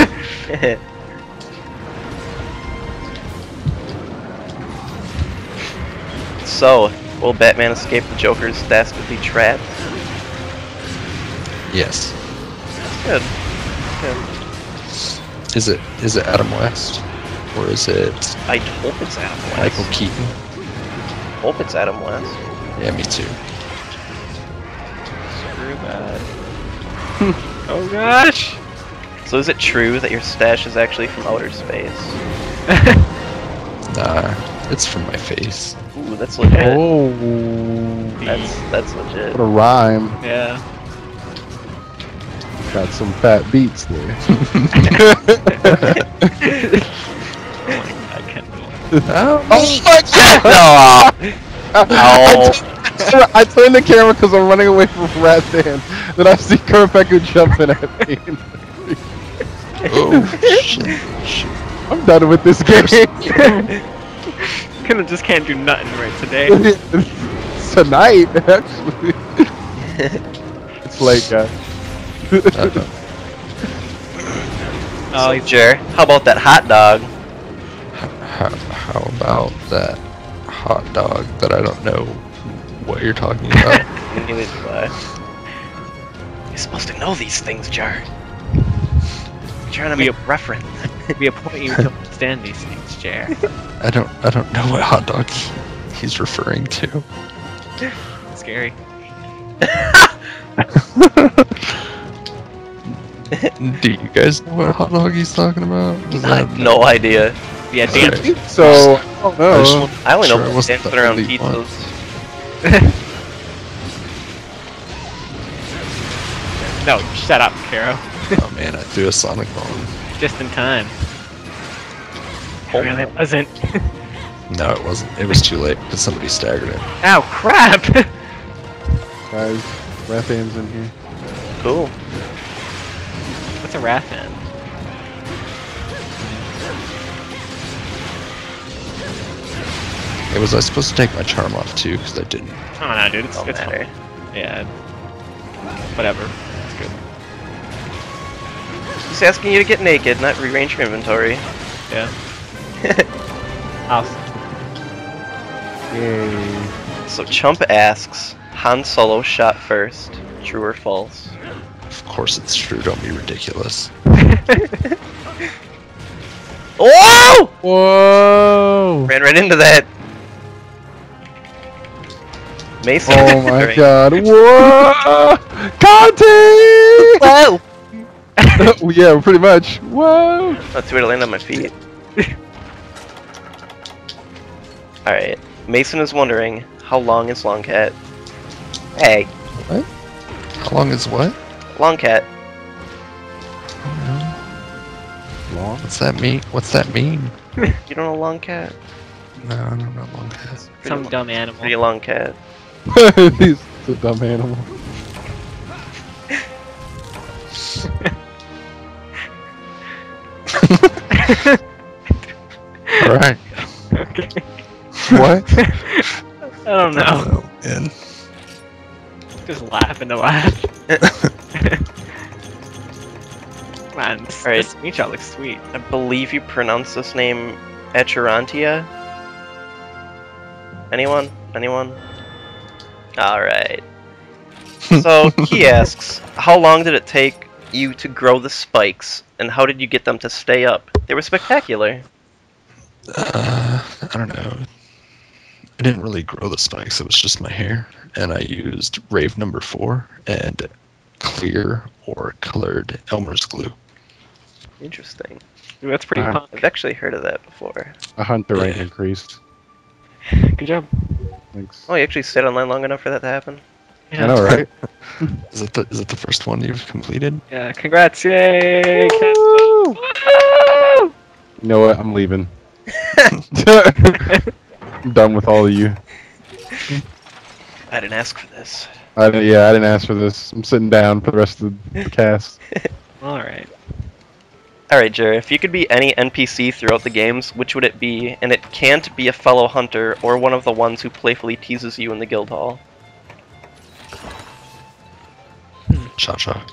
So, will Batman escape the Joker's dastardly trap? Yes. Good. Good. Is it Adam West? Or is it I hope it's Adam West. Michael Keaton? I hope it's Adam West. Yeah, me too. Screw that. Oh gosh! So is it true that your stash is actually from outer space? Nah, it's from my face. Ooh, that's legit. Oh, That's legit. what a rhyme. Yeah. Got some fat beats there. I can't do Oh Oh my god! I turned the camera because I'm running away from Rathan. Then I see Kurpeku jumping at me. Oh shit! I'm done with this game. Just can't do nothing right today. Tonight, actually. It's late, guys. Oh, Jer, how about that hot dog? How about that hot dog that I don't know what you're talking about? Neither do I. You're supposed to know these things, Jer. You're trying to make a reference. we appoint you to understand these things, Jer. I don't know what hot dog he's referring to. Scary. Do you guys know what hot dog he's talking about? I have no idea. Yeah, Dan. Okay. So, oh no. I only know Sure, it people wasn't dancing the around only one. pizzas. No, shut up, Caro. Oh man, I threw a sonic bomb. Just in time. Oh, Really wasn't. No, it wasn't. It was too late because somebody staggered it. Ow, crap! Guys, Rathan's in here. Cool. What's a Rathan? Hey, was I supposed to take my charm off too? Because I didn't. Oh no, dude, it's Don't it's matter. fine. Yeah. Whatever. It's good. He's asking you to get naked, not rearrange your inventory. Yeah. Awesome. Yay. So Chump asks, Han Solo shot first. True or false? Of course it's true. Don't be ridiculous. Oh! Whoa! Ran right into that. Mason. Oh my Right. god. Whoa! Conti! Whoa! Yeah, pretty much. Whoa! That's weird to land on my feet. Alright. Mason is wondering, how long is Longcat? Hey, What? How long is what? Longcat. Long? What's that mean? What's that mean? You don't know Longcat? No, I don't know long cat. Some dumb animal. Pretty long cat. He's a dumb animal. Alright. Okay. What? I don't know. Oh, man. Just laughing to laugh. Man, this Alright. screenshot looks sweet. I believe you pronounce this name Echerantia? Anyone? Anyone? Alright. So, he asks, how long did it take you to grow the spikes, and how did you get them to stay up? They were spectacular. I don't know. I didn't really grow the spikes, it was just my hair. And I used Rave number 4 and clear or colored Elmer's glue. Interesting. Ooh, that's pretty Uh-huh. punk. I've actually heard of that before. A hunter rate Yeah. increased. Good job. Thanks. Oh, you actually stayed online long enough for that to happen? I know, right? Is it the first one you've completed? Yeah, congrats, yay! Woo! Woo! You know what? I'm leaving. I'm done with all of you. I didn't ask for this. I didn't ask for this. I'm sitting down for the rest of the cast. Alright. Alright, Jer, if you could be any NPC throughout the games, which would it be? And it can't be a fellow hunter or one of the ones who playfully teases you in the guild hall. Cha-cha.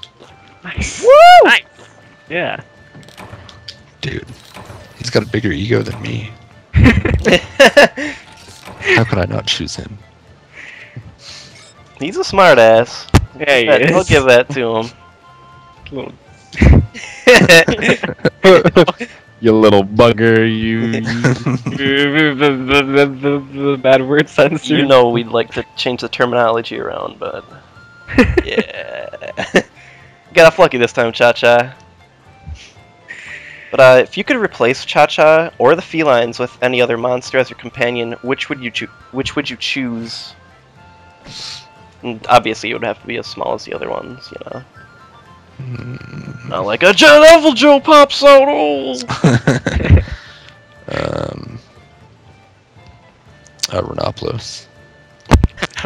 Nice. Woo! Nice! Yeah. Dude, he's got a bigger ego than me. How could I not choose him? He's a smartass. Yeah, he I'll is. give that to him. Little You little bugger, you. The bad word censored. You know we'd like to change the terminology around, but yeah. Got off lucky this time, Cha-Cha. But if you could replace Cha-Cha or the felines with any other monster as your companion, which would you choose? And obviously, it would have to be as small as the other ones, you know. Not like a Jet Apple Joe pops out. Renoplos.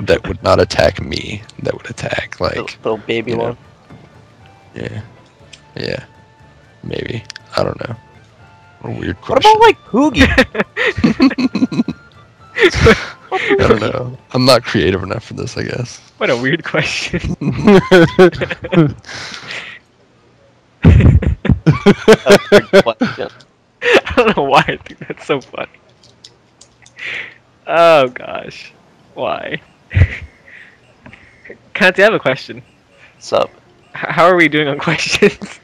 That would not attack me. That would attack like little baby you know. one. Yeah, maybe. I don't know. What a weird What question. about like Poogie? I don't know. I'm not creative enough for this, I guess. What a weird question. That's a good question. I don't know why I think that's so funny. Oh gosh. Why? Conte, I have a question. What's up? How are we doing on questions?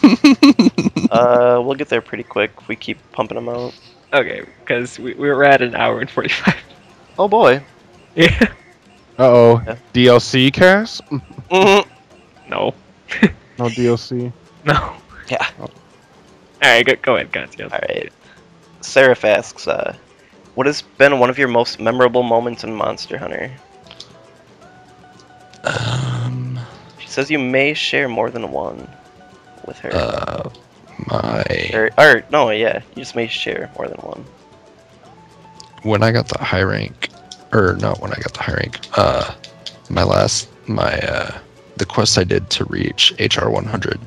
We'll get there pretty quick if we keep pumping them out. Okay, because we're at an hour and 45. Oh boy. Yeah. Uh-oh. Yeah. DLC cast? Mm-hmm. No. No DLC. No. Yeah. Alright, go ahead, Conte. Alright. Seraph asks, what has been one of your most memorable moments in Monster Hunter? She says you may share more than one with her. You just may share more than one. When I got the high rank, or not when I got the high rank, the quest I did to reach HR 100,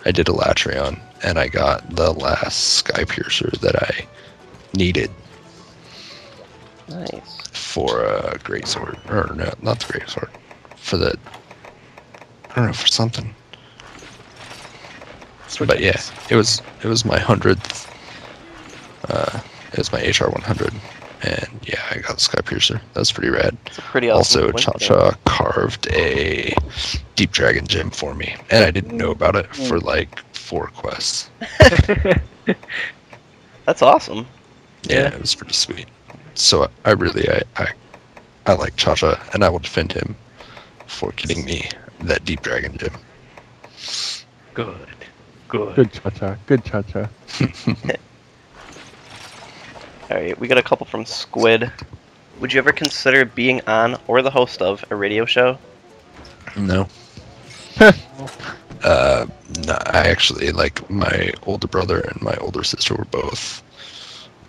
I did a Latreon, and I got the last Sky Piercer that I needed. Nice. For a greatsword, or no, not the greatsword, for the, I don't know, for something. But yeah, it was my 100th. It was my HR 100, and yeah, I got the Sky Piercer. That was pretty rad. It's a pretty awesome Also, win Cha-Cha carved a Deep Dragon gem for me, and I didn't know about it for like 4 quests. That's awesome. Yeah, it was pretty sweet. So I like Cha-Cha, and I will defend him for getting me that Deep Dragon gem. Good. Good Cha-Cha. Good Cha-Cha. Alright, we got a couple from Squid. Would you ever consider being on or the host of a radio show? No. No, I actually, like, my older brother and my older sister were both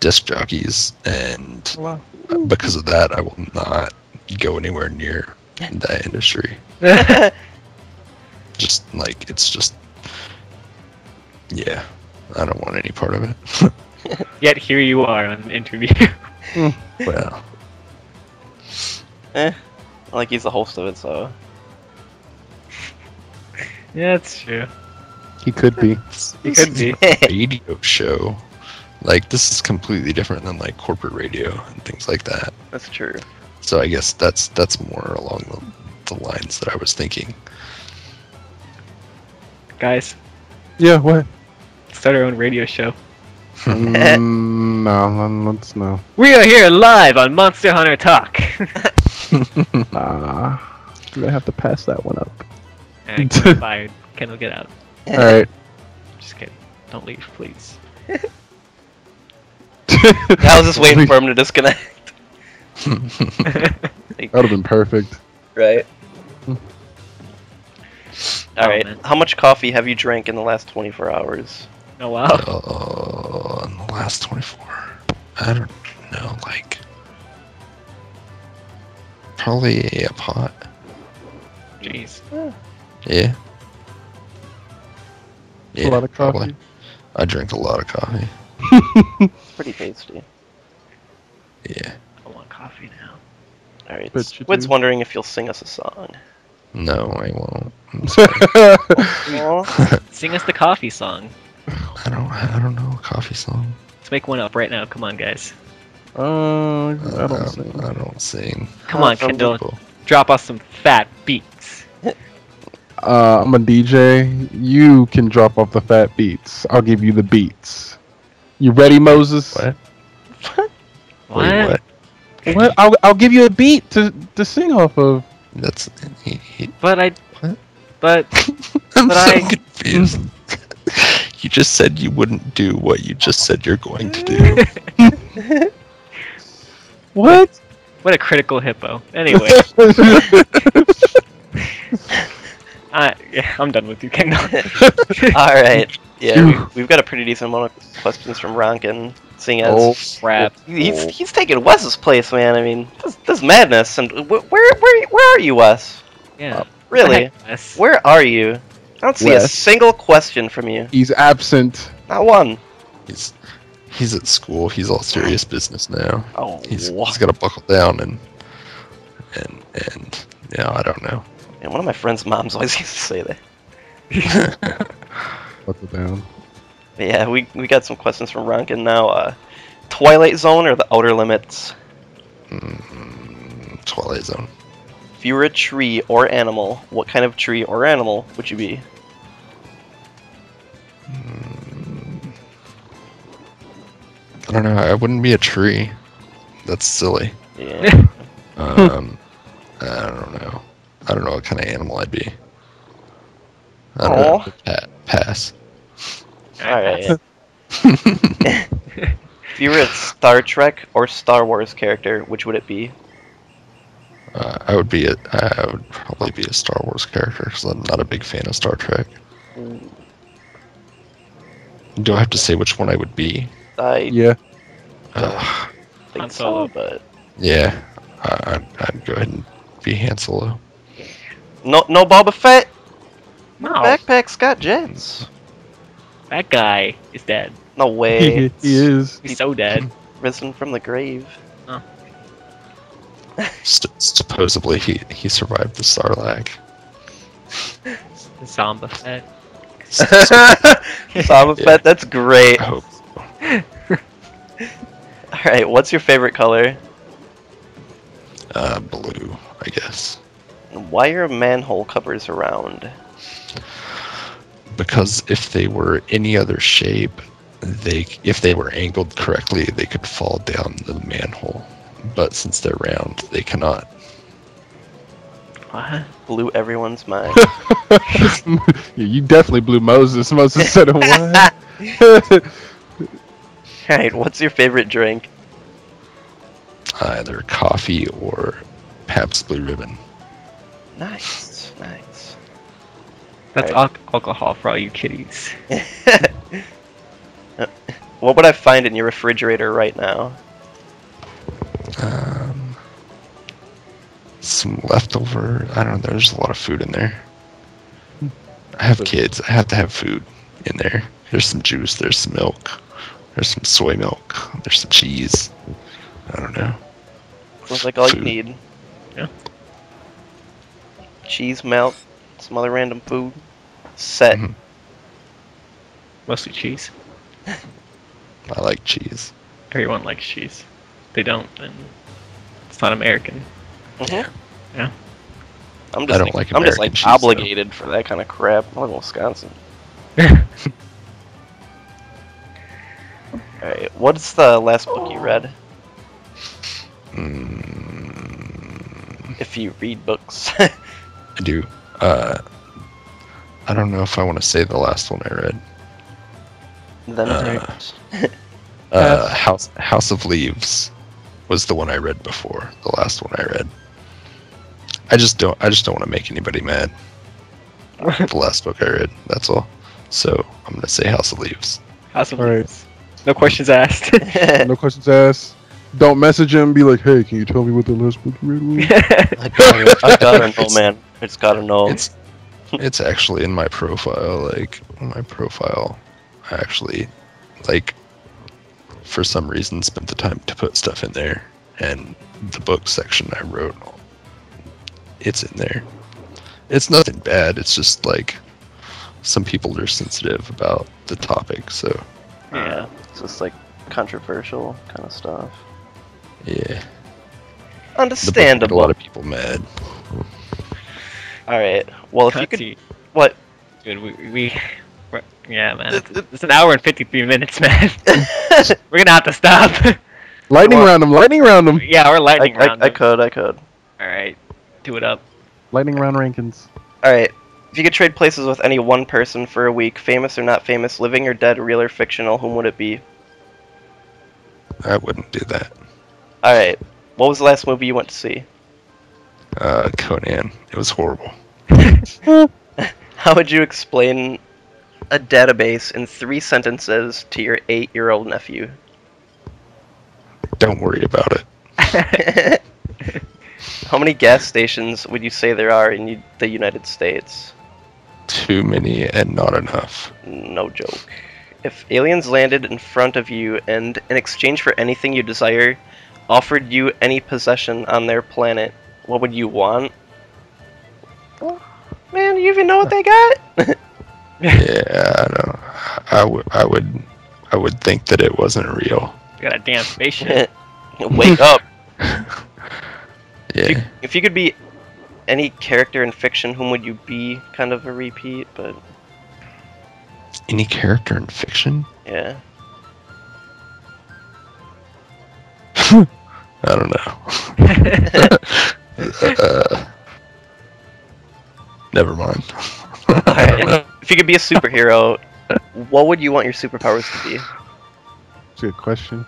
disc jockeys, and because of that, I will not go anywhere near that industry. Just, like, it's just, yeah, I don't want any part of it. Yet here you are on an interview. Well. Like he's the host of it, so. Yeah, that's true. He could be. He could be. Radio show. Like, this is completely different than, like, corporate radio and things like that. That's true. So I guess that's more along the lines that I was thinking. Guys, Yeah, what? start our own radio show. No, let's no. We are here live on Monster Hunter Talk. You're gonna have to pass that one up. And get fired. Kendall, get out. Alright. Just kidding. Don't leave, please. I was just waiting for him to disconnect. That would have been perfect. Right. Alright, man. how much coffee have you drank in the last 24 hours? Oh, wow. In the last 24, I don't know, like, probably a pot. Jeez. Yeah. Yeah, A lot of coffee. probably. I drink a lot of coffee. It's pretty tasty. Yeah. I want coffee now. Alright, Bet you Squid's do. wondering if you'll sing us a song. No, I won't. I'm sorry. Aw. Sing us the coffee song. I don't know a coffee song. Let's make one up right now. Come on, guys. I don't sing. I don't sing. Come on, Kendall. Drop us some fat beats. I'm a DJ. You can drop off the fat beats. I'll give you the beats. You ready, Moses? What? What? Wait, what? What? I'll give you a beat to sing off of. That's. But I. What? But. I'm But so I- confused. You just said you wouldn't do what you just said you're going to do. What? What a critical hippo. Anyway. Yeah, I'm done with you, Kingdom. Alright. Yeah, we've got a pretty decent amount of questions from Ronkin, seeing as Oh, Crap. he's taking Wes's place, man. I mean, this is madness. And where are you, Wes? Yeah. Really? Yes. Where are you? I don't see a Wes. single question from you. He's absent. Not one. He's at school. He's all serious business now. Oh, He's got to buckle down and yeah, I don't know. Man, one of my friend's moms always used to say that. Buckle down. But yeah, we got some questions from Ronkin now. Twilight Zone or the Outer Limits? Twilight Zone. If you were a tree or animal, what kind of tree or animal would you be? I don't know. I wouldn't be a tree. That's silly. Yeah. I don't know. I don't know what kind of animal I'd be. I don't know. Pass. Alright. If you were a Star Trek or Star Wars character, which would it be? I would probably be a Star Wars character because I'm not a big fan of Star Trek. Do I have to say which one I would be? Yeah. Ugh. Think Han so, Solo. but Yeah, I'd go ahead and be Han Solo. no Boba Fett. No. Backpack's got jets. That guy is dead. No way. He is. He's so dead. Risen from the grave. Supposedly he survived the Sarlacc. Samba Fett. Boba Yeah. Fett, that's great. I hope so. Alright, what's your favorite color? Blue, I guess. Why are manhole covers around? Because if they were any other shape, if they were angled correctly, they could fall down the manhole. But since they're round, they cannot. What? Blew everyone's mind. Yeah, you definitely blew Moses. Moses said what? Alright, what's your favorite drink? Either coffee or Pabst Blue Ribbon. Nice, nice. That's Right. alcohol for all you kiddies. What would I find in your refrigerator right now? Some leftover. I don't know. There's a lot of food in there. I have kids. I have to have food in there. There's some juice. There's some milk. There's some soy milk. There's some cheese. I don't know. Sounds like all you Food. need. Yeah. Cheese, milk, some other random food. Set. Mhm. Mostly cheese. I like cheese. Everyone likes cheese. If they don't, then it's not American. Mhm. Yeah. I'm I just, don't like I'm just American like cheese, though. obligated for that kind of crap. I live in Wisconsin. Alright, what's the last book you read? If you read books. I do. I don't know if I want to say the last one I read. Then House of Leaves was the one I read before. The last one I read. I just don't want to make anybody mad. The last book I read. That's all. So I'm gonna say House of Leaves. Awesome. All right. No questions asked. No questions asked. Don't message him. Be like, hey, can you tell me what the last book you read was? I gotta know, man. I just gotta know. It's actually in my profile. Like my profile, I actually for some reason spent the time to put stuff in there, and the book section I wrote, it's in there. It's nothing bad. It's just like some people are sensitive about the topic, so Yeah, it's just like controversial kind of stuff. yeah. The book made Understandable. a lot of people mad. Alright, Well, if you could, what? Dude, yeah, man. It's an hour and 53 minutes, man. We're gonna have to stop. Lightning round him. Lightning round him. Yeah, we're lightning round. I could. All right, do it up. Lightning round rankings. All right. If you could trade places with any one person for a week, famous or not famous, living or dead, real or fictional, whom would it be? I wouldn't do that. All right. What was the last movie you went to see? Conan. It was horrible. How would you explain a database in 3 sentences to your 8-year-old nephew? Don't worry about it. How many gas stations would you say there are in the United States? Too many and not enough. No joke. If aliens landed in front of you and, in exchange for anything you desire, offered you any possession on their planet, what would you want? Man, do you even know what they got? Yeah, I know. I would think that it wasn't real. You got a damn spaceship. Wake up. Yeah. If you could be any character in fiction, whom would you be? Kind of a repeat, but Any character in fiction? yeah. I don't know. Never mind. Alright, if you could be a superhero, what would you want your superpowers to be? That's a good question.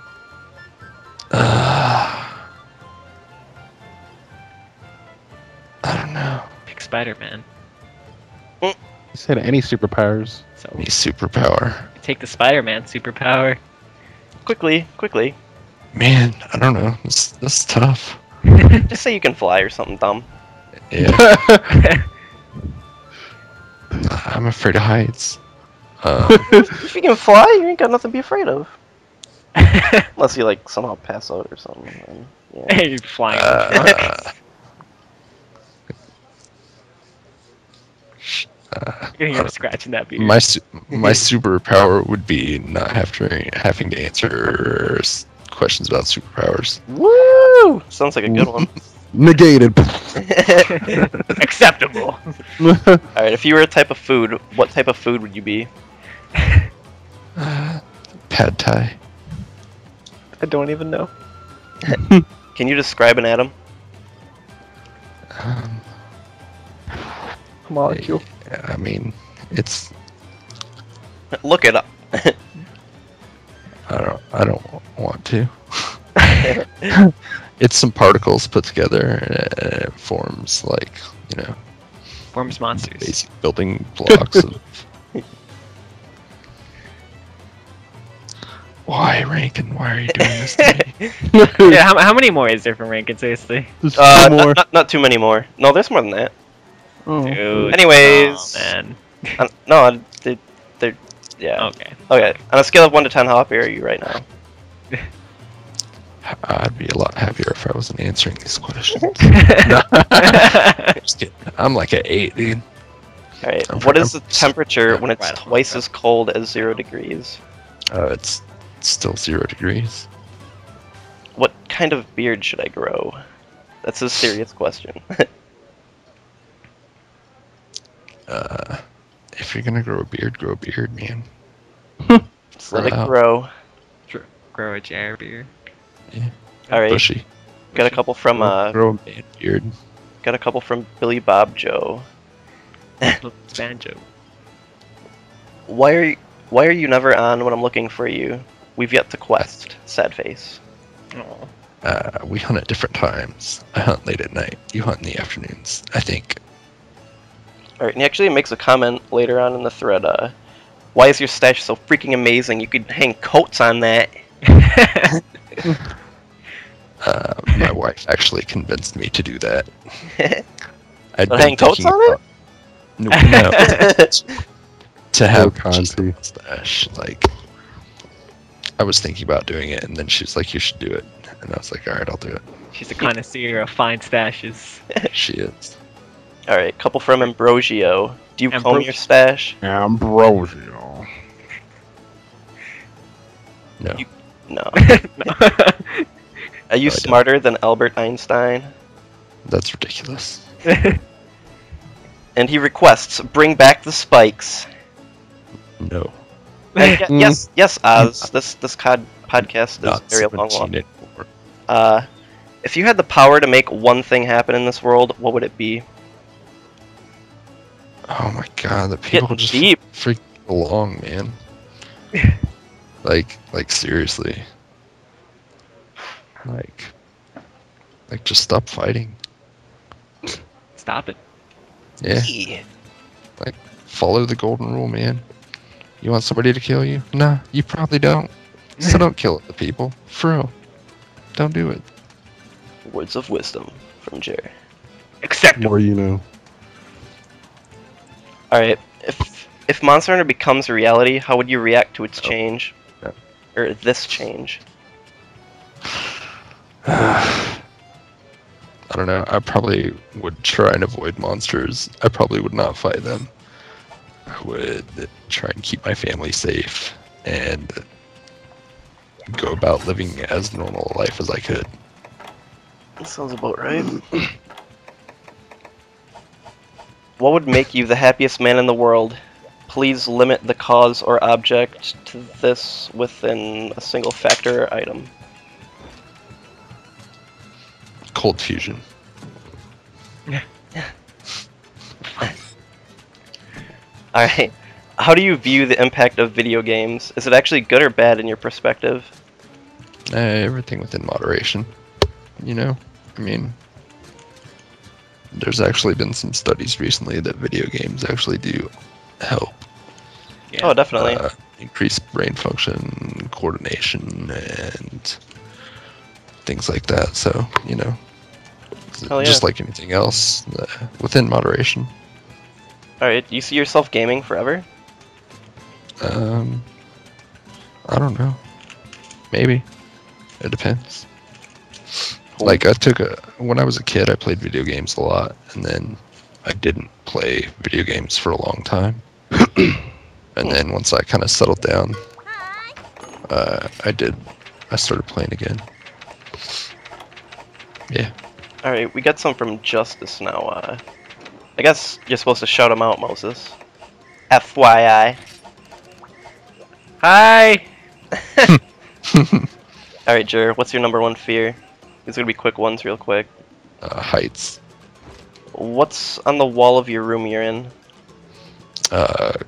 I don't know. Pick Spider-Man. You said any superpowers. So Any superpower? take the Spider-Man superpower. Quickly. Man, I don't know. That's tough. Just say you can fly or something dumb. Yeah. I'm afraid of heights. If you can fly, you ain't got nothing to be afraid of. Unless you like somehow pass out or something. Then, yeah. You're flying on the truck. You're gonna hear him scratching that beard. My superpower would be not having to answer questions about superpowers. Woo! Sounds like a good one. Negated. Acceptable. Alright, if you were a type of food, what type of food would you be? Pad Thai. I don't even know. Can you describe an atom? Molecule. I mean, it's. Look it up. I don't want to. It's some particles put together and it forms Forms monsters. basic building blocks of. Why, Rankin? Why are you doing this to me? Yeah, how many more is there from Rankin, seriously? There's two more. Not too many more. No, there's more than that. Oh. Dude. Anyways. Oh, man. No, they're yeah. Okay. Okay. On a scale of 1 to 10, how happy are you right now? I'd be a lot happier if I wasn't answering these questions. Just kidding. I'm like at 8, dude. Alright. What is the temperature when it's twice as cold as 0 degrees? It's still 0 degrees. What kind of beard should I grow? That's a serious question. If you're gonna grow a beard, man. Just let it Wow. grow. Grow a jar beard. Yeah. Alright. Bushy. Got a couple from Grow a man beard. got a couple from Billy Bob Joe. Banjo. Why are you never on when I'm looking for you? We've yet to quest. Sad face. Oh. We hunt at different times. I hunt late at night. You hunt in the afternoons, I think. Alright, and he actually makes a comment later on in the thread, why is your stash so freaking amazing? You could hang coats on that. My wife actually convinced me to do that. I'd So hang coats on it? No. To have Conti. just a mustache. Like, I was thinking about doing it, and then she's like, "You should do it," and I was like, "All right, I'll do it." She's a connoisseur of fine stashes. She is. Alright, couple from Ambrosio. Do you comb Ambrosio. your stash? Ambrosio. No. No. No. Are you I don't. smarter than Albert Einstein? That's ridiculous. And he requests, bring back the spikes. No. And yes, Oz. This podcast Not is very long. 17 anymore. If you had the power to make one thing happen in this world, what would it be? Oh my god, the people Getting just deep. freak along, man. like seriously. Like just stop fighting. Stop it. Yeah. Like, follow the golden rule, man. You want somebody to kill you? Nah, you probably don't. So don't kill the people. For real. Don't do it. Words of wisdom from Jerry. Accept. More you know. Alright, if Monster Hunter becomes a reality, how would you react to its change? Yeah. Or this change? I don't know. I probably would try and avoid monsters. I probably would not fight them. I would try and keep my family safe and go about living as normal a life as I could. That sounds about right. What would make you the happiest man in the world? Please limit the cause or object to this within a single factor or item. Cold fusion. Alright, how do you view the impact of video games? Is it actually good or bad in your perspective? Everything within moderation. You know? I mean, there's actually been some studies recently that video games actually do help. Yeah. Oh, definitely. Increase brain function, coordination, and things like that. So, you know, Hell yeah. just like anything else, within moderation. Alright, do you see yourself gaming forever? I don't know. Maybe. It depends. Cool. Like, when I was a kid, I played video games a lot, and then I didn't play video games for a long time. And then once I kind of settled down, I started playing again. Yeah. Alright, we got some from Justice now. I guess you're supposed to shout them out, Moses. FYI. Hi. Alright, Jer, what's your number one fear? These are gonna be quick ones, real quick. Heights. What's on the wall of your room you're in? A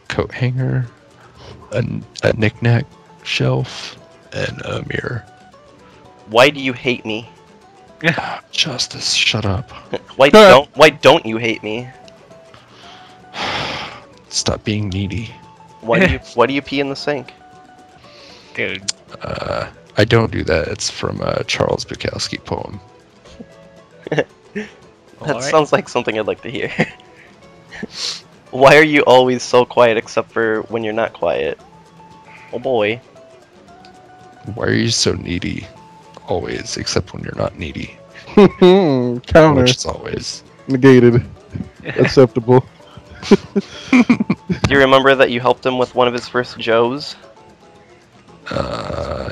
coat hanger, a knick-knack shelf, and a mirror. Why do you hate me? Justice, shut up. Why don't you hate me? Stop being needy. Why do you pee in the sink? Dude. I don't do that. It's from a Charles Bukowski poem. That Alright. sounds like something I'd like to hear. Why are you always so quiet except for when you're not quiet? Oh boy. Why are you so needy? Always, except when you're not needy. Counter. Which is always. Negated. Acceptable. Do you remember that you helped him with one of his first Joes?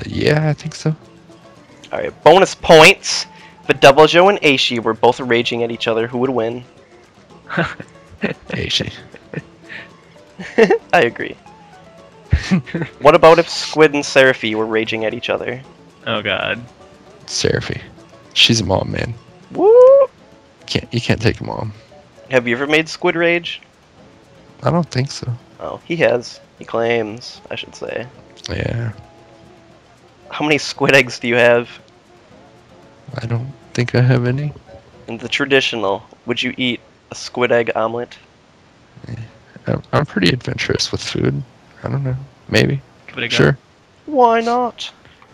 Yeah, I think so. Alright, bonus points! If Double Joe and Aishi were both raging at each other, who would win? Aishi. I agree. What about if Squid and Seraphy were raging at each other? Oh god. Seraphy. She's a mom, man. Woo! You can't take a mom. Have you ever made Squid rage? I don't think so. Oh, he has. He claims, I should say. Yeah. How many squid eggs do you have? I don't think I have any. In the traditional, would you eat a squid egg omelet? I'm pretty adventurous with food. I don't know. Maybe. Give it a go. Sure. Why not?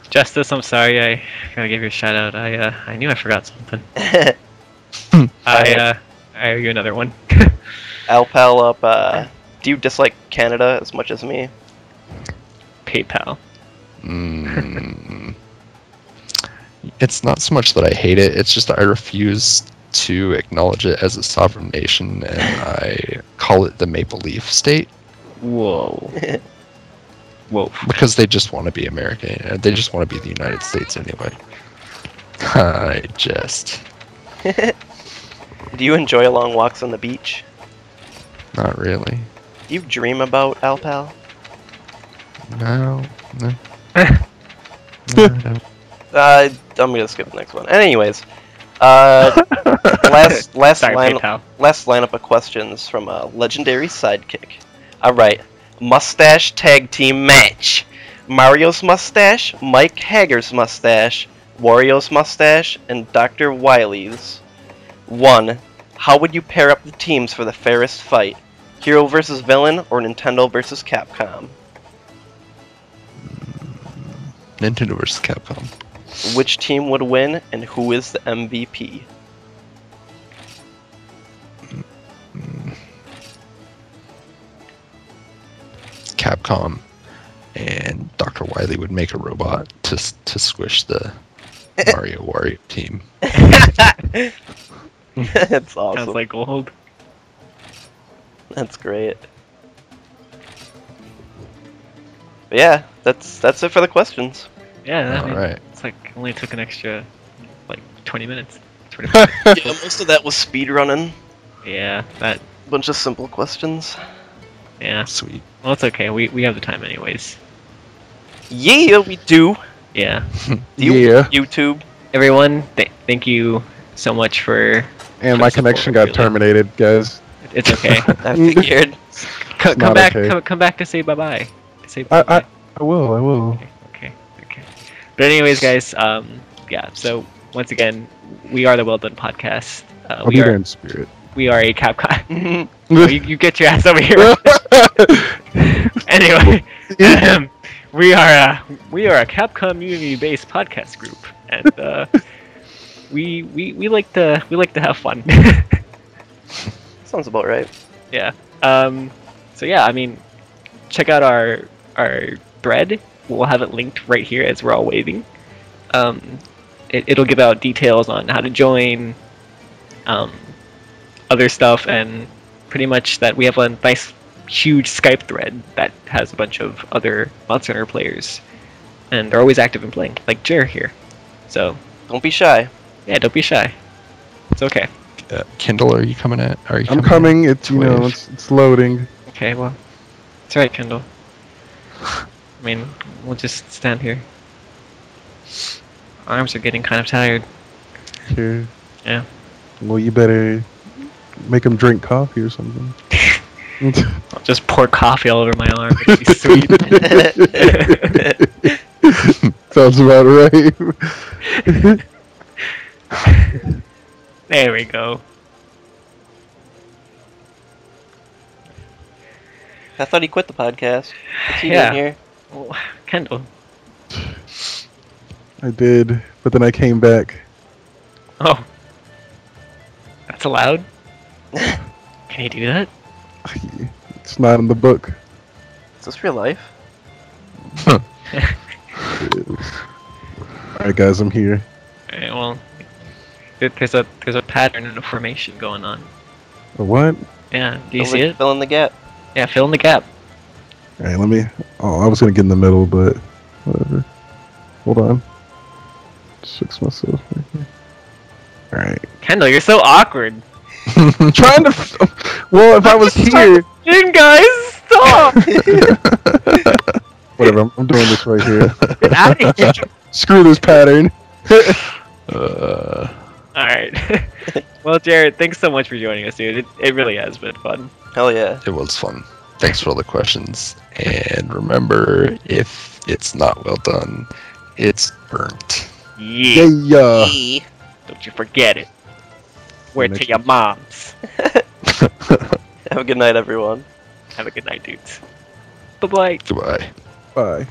Justice, I'm sorry. I gotta give you a shout out. I knew I forgot something. I owe you another one. I'll pal up. Do you dislike Canada as much as me? PayPal. It's not so much that I hate it, it's just that I refuse to acknowledge it as a sovereign nation, and I call it the Maple Leaf State. Whoa. Whoa. Because they just want to be American. They just want to be the United States anyway. I just... Do you enjoy long walks on the beach? Not really. Do you dream about Alpal? No. No. No, I don't. I'm gonna skip the next one. Anyways, last Sorry, line, PayPal. last lineup of questions from a legendary sidekick. All right, mustache tag team match: Mario's mustache, Mike Hager's mustache, Wario's mustache, and Dr. Wily's. 1. How would you pair up the teams for the fairest fight? Hero versus villain or Nintendo versus Capcom? Nintendo vs. Capcom. Which team would win and who is the MVP? Capcom and Dr. Wily would make a robot to squish the Mario Wario team. That's awesome. Sounds like gold. That's great. But yeah, that's it for the questions. Yeah, Alright. it's like only took an extra like 20 minutes. It's pretty fun. Yeah, most of that was speedrunning. Yeah, that. Bunch of simple questions. Yeah. Sweet. Well, it's okay. We have the time anyways. Yeah, we do. Yeah. Yeah. YouTube. Everyone, thank you so much for. And my connection got terminated, guys. It's okay. I figured. Come not back. okay. Come back to say bye bye. Say bye bye. I will. Okay. But anyways, guys, yeah. So once again, we are the Well Done Podcast. I'll be there in spirit. We are a Capcom. Oh, you get your ass over here. Anyway, we are a Capcom-Unity based podcast group, and we like to have fun. Sounds about right. Yeah. So yeah, I mean, check out our thread. We'll have it linked right here as we're all waving. It'll give out details on how to join, other stuff, and pretty much that we have a nice huge Skype thread that has a bunch of other Monster Hunter players, and they're always active and playing, like Jer here. So Don't be shy. yeah, don't be shy. It's okay. Kindle, are you coming at? Are you? I'm coming. It's it's loading. Okay, well, it's alright, Kendall. I mean, we'll just stand here. Arms are getting kind of tired. Here. Yeah. Well, you better make him drink coffee or something. I'll just pour coffee all over my arm. It'll be sweet. Sounds about right. There we go. I thought he quit the podcast. What's he Yeah. doing here? Well, Kendall. I did, but then I came back. Oh. That's allowed? Can you do that? It's not in the book. Is this real life? Alright, guys, I'm here. Alright, well, there's a pattern and a formation going on. A what? Yeah, do you see it? Fill in the gap. Yeah, fill in the gap. Alright, let me. Oh, I was gonna get in the middle, but whatever. Hold on. Just fix myself. Alright. Kendall, you're so awkward. Trying to. Well, if I was here. In, guys, stop! Whatever, I'm doing this right here. Get out of here. Screw this pattern. Alright. Well, Jared, thanks so much for joining us, dude. It really has been fun. Hell yeah. It was fun. Thanks for all the questions. And remember, if it's not well done, it's burnt. Yeah. Yeah. Don't you forget it. Wear it to your moms. Have a good night, everyone. Have a good night, dudes. Bye-bye. Goodbye. Bye.